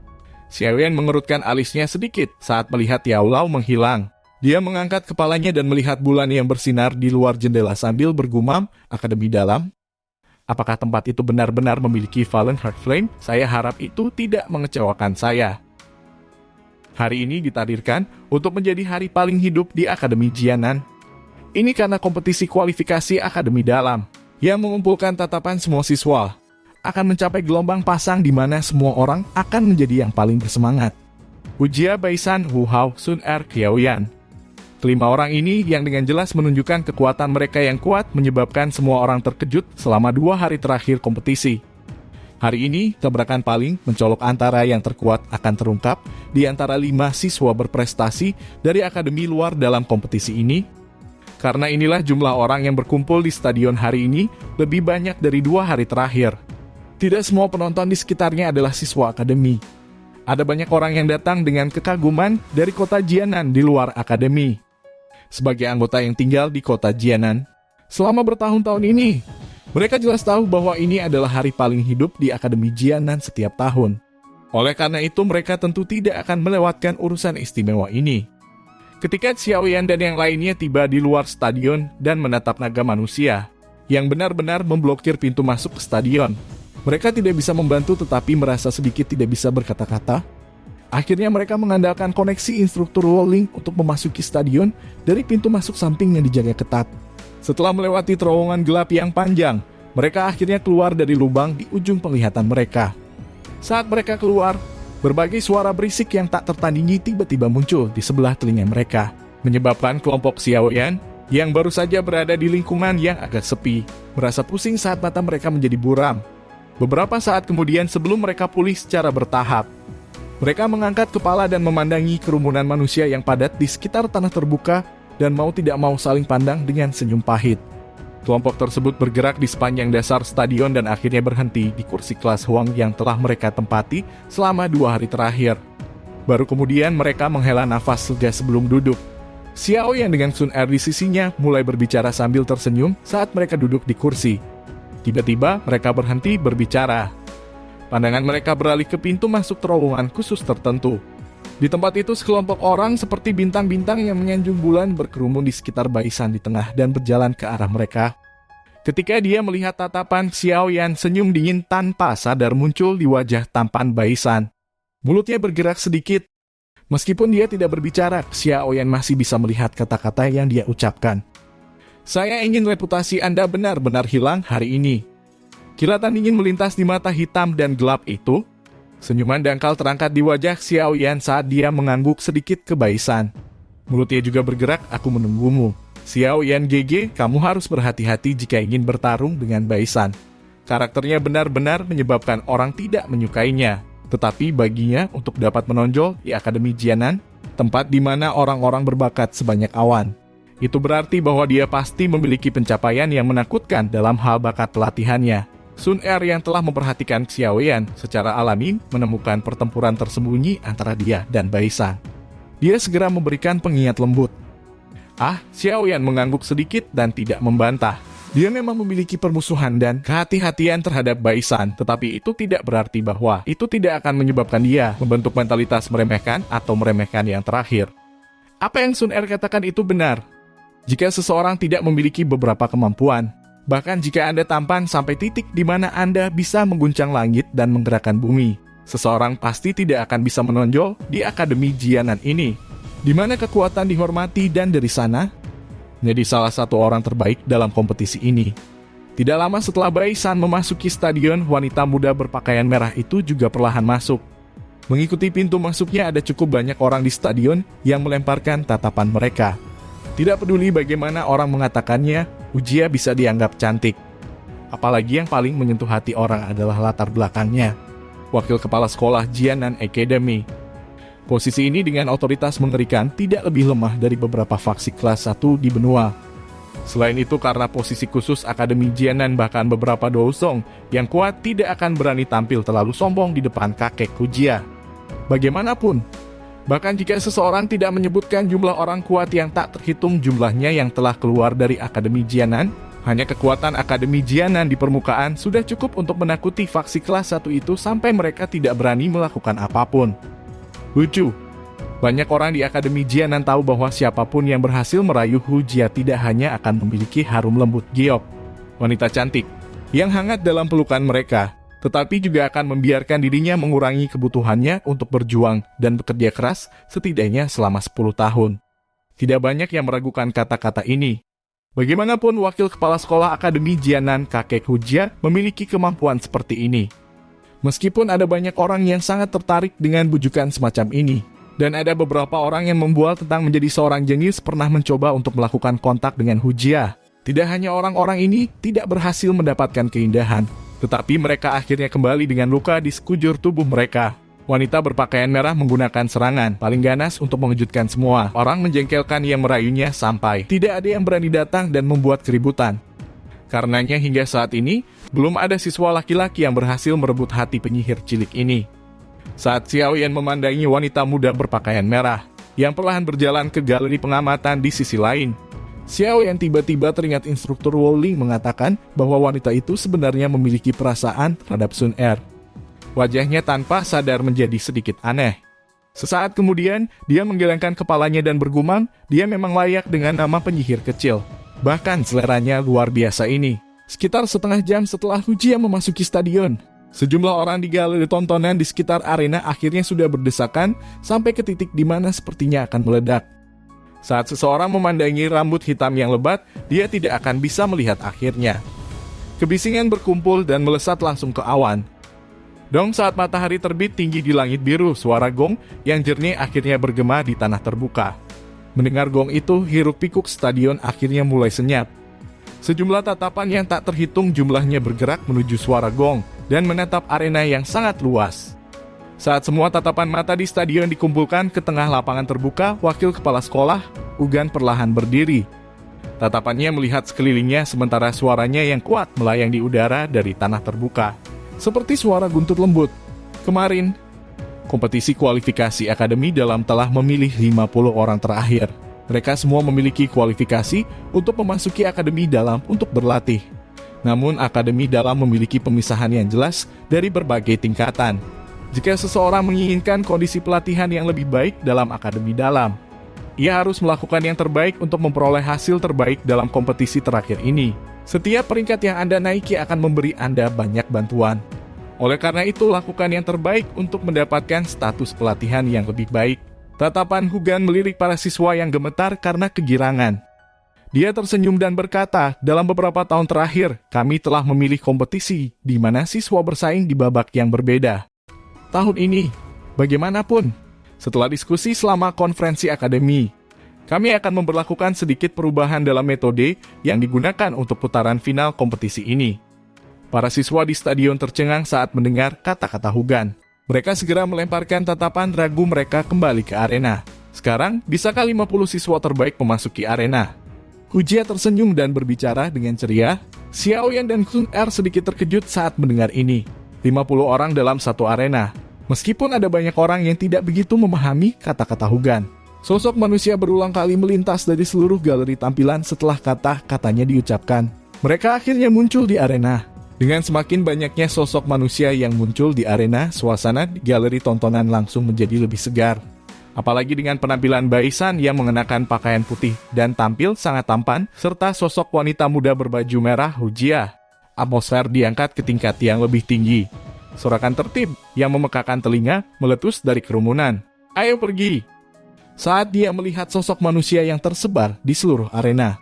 [SPEAKER 1] Xiaoyan mengerutkan alisnya sedikit saat melihat Yao Lao menghilang. Dia mengangkat kepalanya dan melihat bulan yang bersinar di luar jendela sambil bergumam, Akademi dalam. Apakah tempat itu benar-benar memiliki Fallen Heart Flame? Saya harap itu tidak mengecewakan saya. Hari ini ditakdirkan untuk menjadi hari paling hidup di Akademi Jianan. Ini karena kompetisi kualifikasi Akademi dalam, yang mengumpulkan tatapan semua siswa, akan mencapai gelombang pasang di mana semua orang akan menjadi yang paling bersemangat. Ujia Baisan Hu Hao Sun Er Qiaoyan. Kelima orang ini yang dengan jelas menunjukkan kekuatan mereka yang kuat menyebabkan semua orang terkejut selama 2 hari terakhir kompetisi. Hari ini, tabrakan paling mencolok antara yang terkuat akan terungkap di antara 5 siswa berprestasi dari akademi luar dalam kompetisi ini. Karena inilah jumlah orang yang berkumpul di stadion hari ini lebih banyak dari 2 hari terakhir. Tidak semua penonton di sekitarnya adalah siswa akademi. Ada banyak orang yang datang dengan kekaguman dari kota Jianan di luar akademi. Sebagai anggota yang tinggal di kota Jianan selama bertahun-tahun ini, mereka jelas tahu bahwa ini adalah hari paling hidup di Akademi Jianan setiap tahun. Oleh karena itu, mereka tentu tidak akan melewatkan urusan istimewa ini. Ketika Xiaoyan dan yang lainnya tiba di luar stadion dan menatap naga manusia yang benar-benar memblokir pintu masuk ke stadion, mereka tidak bisa membantu tetapi merasa sedikit tidak bisa berkata-kata. Akhirnya mereka mengandalkan koneksi instruktur rolling untuk memasuki stadion dari pintu masuk samping yang dijaga ketat. Setelah melewati terowongan gelap yang panjang, mereka akhirnya keluar dari lubang di ujung penglihatan mereka. Saat mereka keluar, berbagai suara berisik yang tak tertandingi tiba-tiba muncul di sebelah telinga mereka, menyebabkan kelompok Xiaoyan yang baru saja berada di lingkungan yang agak sepi, merasa pusing saat mata mereka menjadi buram. Beberapa saat kemudian sebelum mereka pulih secara bertahap, mereka mengangkat kepala dan memandangi kerumunan manusia yang padat di sekitar tanah terbuka dan mau tidak mau saling pandang dengan senyum pahit. Kelompok tersebut bergerak di sepanjang dasar stadion dan akhirnya berhenti di kursi kelas Huang yang telah mereka tempati selama 2 hari terakhir. Baru kemudian mereka menghela nafas lega sebelum duduk. Xiao yang dengan Sun Er di sisinya mulai berbicara sambil tersenyum saat mereka duduk di kursi. Tiba-tiba mereka berhenti berbicara. Pandangan mereka beralih ke pintu masuk terowongan khusus tertentu. Di tempat itu sekelompok orang seperti bintang-bintang yang menyanjung bulan berkerumun di sekitar Baisan di tengah dan berjalan ke arah mereka. Ketika dia melihat tatapan Xiaoyan, senyum dingin tanpa sadar muncul di wajah tampan Baisan. Mulutnya bergerak sedikit. Meskipun dia tidak berbicara, Xiaoyan masih bisa melihat kata-kata yang dia ucapkan. Saya ingin reputasi Anda benar-benar hilang hari ini. Kilatan dingin melintas di mata hitam dan gelap itu. Senyuman dangkal terangkat di wajah Xiaoyan saat dia mengangguk sedikit ke Baisan. Mulutnya juga bergerak, aku menunggumu. Xiaoyan GG, kamu harus berhati-hati jika ingin bertarung dengan Baisan. Karakternya benar-benar menyebabkan orang tidak menyukainya. Tetapi baginya untuk dapat menonjol di Akademi Jianan, tempat di mana orang-orang berbakat sebanyak awan. Itu berarti bahwa dia pasti memiliki pencapaian yang menakutkan dalam hal bakat pelatihannya. Sun Er yang telah memperhatikan Xiaoyan secara alami menemukan pertempuran tersembunyi antara dia dan Baisan. Dia segera memberikan pengingat lembut. Xiaoyan mengangguk sedikit dan tidak membantah. Dia memang memiliki permusuhan dan kehati-hatian terhadap Baisan, tetapi itu tidak berarti bahwa itu tidak akan menyebabkan dia membentuk mentalitas meremehkan atau meremehkan yang terakhir. Apa yang Sun Er katakan itu benar. Jika seseorang tidak memiliki beberapa kemampuan, bahkan jika Anda tampan sampai titik di mana Anda bisa mengguncang langit dan menggerakkan bumi, seseorang pasti tidak akan bisa menonjol di Akademi Jianan ini, di mana kekuatan dihormati dan dari sana menjadi salah satu orang terbaik dalam kompetisi ini. Tidak lama setelah Baisan memasuki stadion, wanita muda berpakaian merah itu juga perlahan masuk. Mengikuti pintu masuknya ada cukup banyak orang di stadion yang melemparkan tatapan mereka. Tidak peduli bagaimana orang mengatakannya, Ujia bisa dianggap cantik. Apalagi yang paling menyentuh hati orang adalah latar belakangnya. Wakil Kepala Sekolah Jianan Academy. Posisi ini dengan otoritas mengerikan tidak lebih lemah dari beberapa faksi kelas 1 di benua. Selain itu karena posisi khusus Akademi Jianan bahkan beberapa dousong yang kuat tidak akan berani tampil terlalu sombong di depan kakek Ujia. Bagaimanapun, bahkan jika seseorang tidak menyebutkan jumlah orang kuat yang tak terhitung jumlahnya yang telah keluar dari Akademi Jianan, hanya kekuatan Akademi Jianan di permukaan sudah cukup untuk menakuti faksi kelas 1 itu sampai mereka tidak berani melakukan apapun. Lucu, banyak orang di Akademi Jianan tahu bahwa siapapun yang berhasil merayu Ujia tidak hanya akan memiliki harum lembut giok, wanita cantik, yang hangat dalam pelukan mereka, tetapi juga akan membiarkan dirinya mengurangi kebutuhannya untuk berjuang dan bekerja keras setidaknya selama 10 tahun. Tidak banyak yang meragukan kata-kata ini. Bagaimanapun wakil kepala sekolah Akademi Jianan kakek Ujia memiliki kemampuan seperti ini. Meskipun ada banyak orang yang sangat tertarik dengan bujukan semacam ini, dan ada beberapa orang yang membual tentang menjadi seorang jenius pernah mencoba untuk melakukan kontak dengan Ujia. Tidak hanya orang-orang ini tidak berhasil mendapatkan keindahan, Tetapi mereka akhirnya kembali dengan luka di sekujur tubuh mereka. Wanita berpakaian merah menggunakan serangan paling ganas untuk mengejutkan semua. Orang menjengkelkan yang merayunya sampai tidak ada yang berani datang dan membuat keributan. Karenanya hingga saat ini, belum ada siswa laki-laki yang berhasil merebut hati penyihir cilik ini. Saat Xiaoyan memandangi wanita muda berpakaian merah, yang perlahan berjalan ke galeri pengamatan di sisi lain, Xiaoyan tiba-tiba teringat instruktur Wowling mengatakan bahwa wanita itu sebenarnya memiliki perasaan terhadap Sun Er. Wajahnya tanpa sadar menjadi sedikit aneh. Sesaat kemudian, dia menggelengkan kepalanya dan bergumam, dia memang layak dengan nama penyihir kecil. Bahkan seleranya luar biasa ini. Sekitar setengah jam setelah Hujia memasuki stadion, sejumlah orang di galeri tontonan di sekitar arena akhirnya sudah berdesakan sampai ke titik di mana sepertinya akan meledak. Saat seseorang memandangi rambut hitam yang lebat, dia tidak akan bisa melihat akhirnya. Kebisingan berkumpul dan melesat langsung ke awan. Dong saat matahari terbit tinggi di langit biru, suara gong yang jernih akhirnya bergema di tanah terbuka. Mendengar gong itu, hiruk-pikuk stadion akhirnya mulai senyap. Sejumlah tatapan yang tak terhitung jumlahnya bergerak menuju suara gong dan menatap arena yang sangat luas. Saat semua tatapan mata di stadion dikumpulkan ke tengah lapangan terbuka, wakil kepala sekolah, Ugan perlahan berdiri. Tatapannya melihat sekelilingnya sementara suaranya yang kuat melayang di udara dari tanah terbuka. Seperti suara guntur lembut. Kemarin, kompetisi kualifikasi akademi dalam telah memilih 50 orang terakhir. Mereka semua memiliki kualifikasi untuk memasuki akademi dalam untuk berlatih. Namun akademi dalam memiliki pemisahan yang jelas dari berbagai tingkatan. Jika seseorang menginginkan kondisi pelatihan yang lebih baik dalam akademi dalam, ia harus melakukan yang terbaik untuk memperoleh hasil terbaik dalam kompetisi terakhir ini. Setiap peringkat yang Anda naiki akan memberi Anda banyak bantuan. Oleh karena itu, lakukan yang terbaik untuk mendapatkan status pelatihan yang lebih baik. Tatapan Hugan melirik para siswa yang gemetar karena kegirangan. Dia tersenyum dan berkata, dalam beberapa tahun terakhir, kami telah memilih kompetisi di mana siswa bersaing di babak yang berbeda. Tahun ini, bagaimanapun, setelah diskusi selama konferensi akademi, kami akan memberlakukan sedikit perubahan dalam metode yang digunakan untuk putaran final kompetisi ini. Para siswa di stadion tercengang saat mendengar kata-kata Hugan. Mereka segera melemparkan tatapan ragu mereka kembali ke arena. Sekarang, bisakah 50 siswa terbaik memasuki arena? Hujia tersenyum dan berbicara dengan ceria. Xiaoyan dan Sun Er sedikit terkejut saat mendengar ini. 50 orang dalam satu arena. Meskipun ada banyak orang yang tidak begitu memahami kata-kata Hugan. Sosok manusia berulang kali melintas dari seluruh galeri tampilan setelah kata-katanya diucapkan. Mereka akhirnya muncul di arena. Dengan semakin banyaknya sosok manusia yang muncul di arena, suasana di galeri tontonan langsung menjadi lebih segar. Apalagi dengan penampilan Baisan yang mengenakan pakaian putih dan tampil sangat tampan, serta sosok wanita muda berbaju merah Hujia. Atmosfer diangkat ke tingkat yang lebih tinggi. Sorakan tertib yang memekakan telinga meletus dari kerumunan. Ayo pergi! Saat dia melihat sosok manusia yang tersebar di seluruh arena,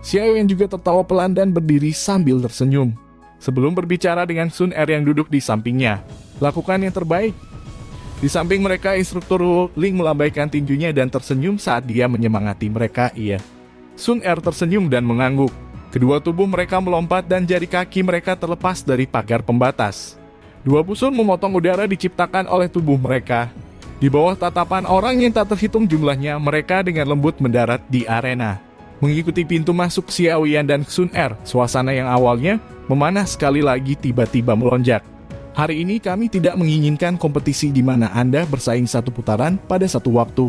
[SPEAKER 1] Xiaoyan juga tertawa pelan dan berdiri sambil tersenyum. Sebelum berbicara dengan Sun Er yang duduk di sampingnya, lakukan yang terbaik. Di samping mereka, instruktur Ling melambaikan tinjunya dan tersenyum saat dia menyemangati mereka. Iya. Sun Er tersenyum dan mengangguk. Kedua tubuh mereka melompat dan jari kaki mereka terlepas dari pagar pembatas. Dua busur memotong udara diciptakan oleh tubuh mereka. Di bawah tatapan orang yang tak terhitung jumlahnya, mereka dengan lembut mendarat di arena. Mengikuti pintu masuk Xiaoyan dan Sun Er, suasana yang awalnya memanas sekali lagi tiba-tiba melonjak. Hari ini kami tidak menginginkan kompetisi di mana Anda bersaing satu putaran pada satu waktu.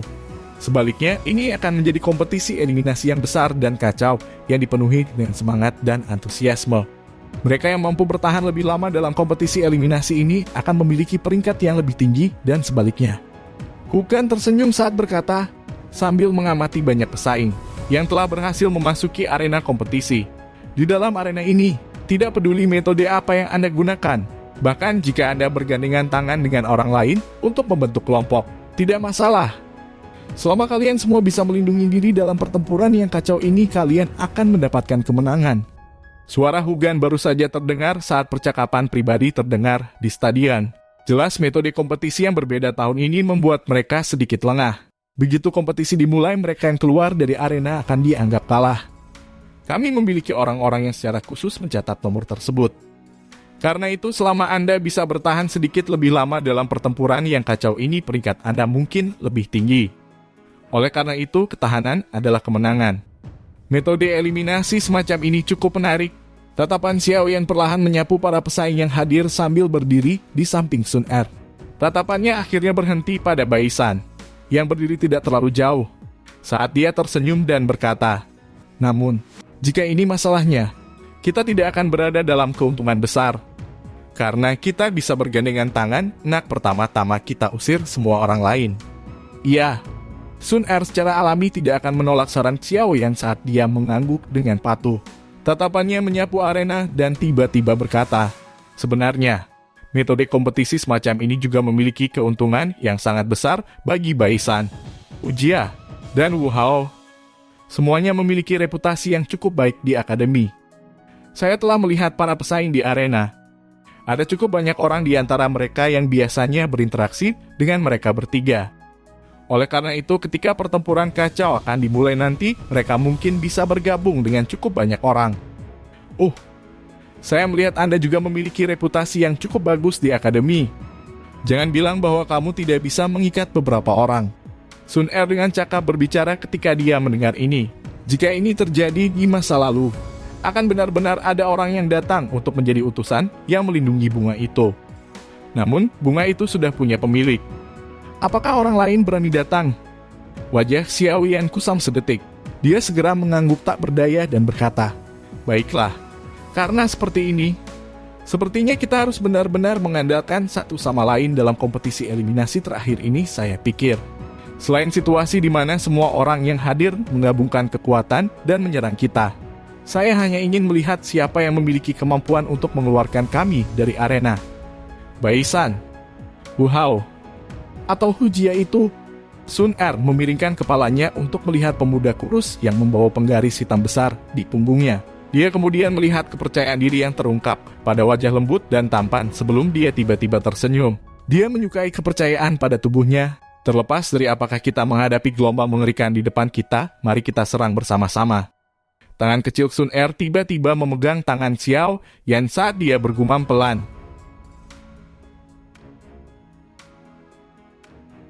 [SPEAKER 1] Sebaliknya, ini akan menjadi kompetisi eliminasi yang besar dan kacau yang dipenuhi dengan semangat dan antusiasme. Mereka yang mampu bertahan lebih lama dalam kompetisi eliminasi ini akan memiliki peringkat yang lebih tinggi dan sebaliknya. Hugan tersenyum saat berkata, sambil mengamati banyak pesaing yang telah berhasil memasuki arena kompetisi. Di dalam arena ini, tidak peduli metode apa yang Anda gunakan, bahkan jika Anda bergandengan tangan dengan orang lain untuk membentuk kelompok, tidak masalah. Selama kalian semua bisa melindungi diri dalam pertempuran yang kacau ini, kalian akan mendapatkan kemenangan. Suara Hugan baru saja terdengar saat percakapan pribadi terdengar di stadion. Jelas metode kompetisi yang berbeda tahun ini membuat mereka sedikit lengah. Begitu kompetisi dimulai, mereka yang keluar dari arena akan dianggap kalah. Kami memiliki orang-orang yang secara khusus mencatat nomor tersebut. Karena itu, selama Anda bisa bertahan sedikit lebih lama dalam pertempuran yang kacau ini, peringkat Anda mungkin lebih tinggi. Oleh karena itu, ketahanan adalah kemenangan. Metode eliminasi semacam ini cukup menarik. Tatapan Xiao Yan perlahan menyapu para pesaing yang hadir sambil berdiri di samping Sun Er. Tatapannya akhirnya berhenti pada Bai Shan, yang berdiri tidak terlalu jauh, saat dia tersenyum dan berkata, "Namun, jika ini masalahnya, kita tidak akan berada dalam keuntungan besar. Karena kita bisa bergandengan tangan, pertama-tama kita usir semua orang lain." Iya, Sun Er secara alami tidak akan menolak saran Xiao Yan saat dia mengangguk dengan patuh. Tatapannya menyapu arena dan tiba-tiba berkata, "Sebenarnya, metode kompetisi semacam ini juga memiliki keuntungan yang sangat besar bagi Bai Shan, Ujia, dan Wu Hao. Semuanya memiliki reputasi yang cukup baik di akademi. Saya telah melihat para pesaing di arena. Ada cukup banyak orang di antara mereka yang biasanya berinteraksi dengan mereka bertiga. Oleh karena itu, ketika pertempuran kacau akan dimulai nanti, mereka mungkin bisa bergabung dengan cukup banyak orang. Saya melihat Anda juga memiliki reputasi yang cukup bagus di akademi. Jangan bilang bahwa kamu tidak bisa mengikat beberapa orang." Sun Er dengan cakap berbicara ketika dia mendengar ini. Jika ini terjadi di masa lalu, akan benar-benar ada orang yang datang untuk menjadi utusan yang melindungi bunga itu. Namun, bunga itu sudah punya pemilik. Apakah orang lain berani datang? Wajah Xiao Yan kusam sedetik. Dia segera mengangguk tak berdaya dan berkata, "Baiklah, karena seperti ini, sepertinya kita harus benar-benar mengandalkan satu sama lain dalam kompetisi eliminasi terakhir ini, saya pikir. Selain situasi di mana semua orang yang hadir menggabungkan kekuatan dan menyerang kita, saya hanya ingin melihat siapa yang memiliki kemampuan untuk mengeluarkan kami dari arena. Bai Shan, Wu Hao, atau Hujia itu?" Sun Er memiringkan kepalanya untuk melihat pemuda kurus yang membawa penggaris hitam besar di punggungnya. Dia kemudian melihat kepercayaan diri yang terungkap pada wajah lembut dan tampan sebelum dia tiba-tiba tersenyum. Dia menyukai kepercayaan pada tubuhnya. Terlepas dari apakah kita menghadapi gelombang mengerikan di depan kita, mari kita serang bersama-sama. Tangan kecil Sun Er tiba-tiba memegang tangan Xiao Yan saat dia bergumam pelan,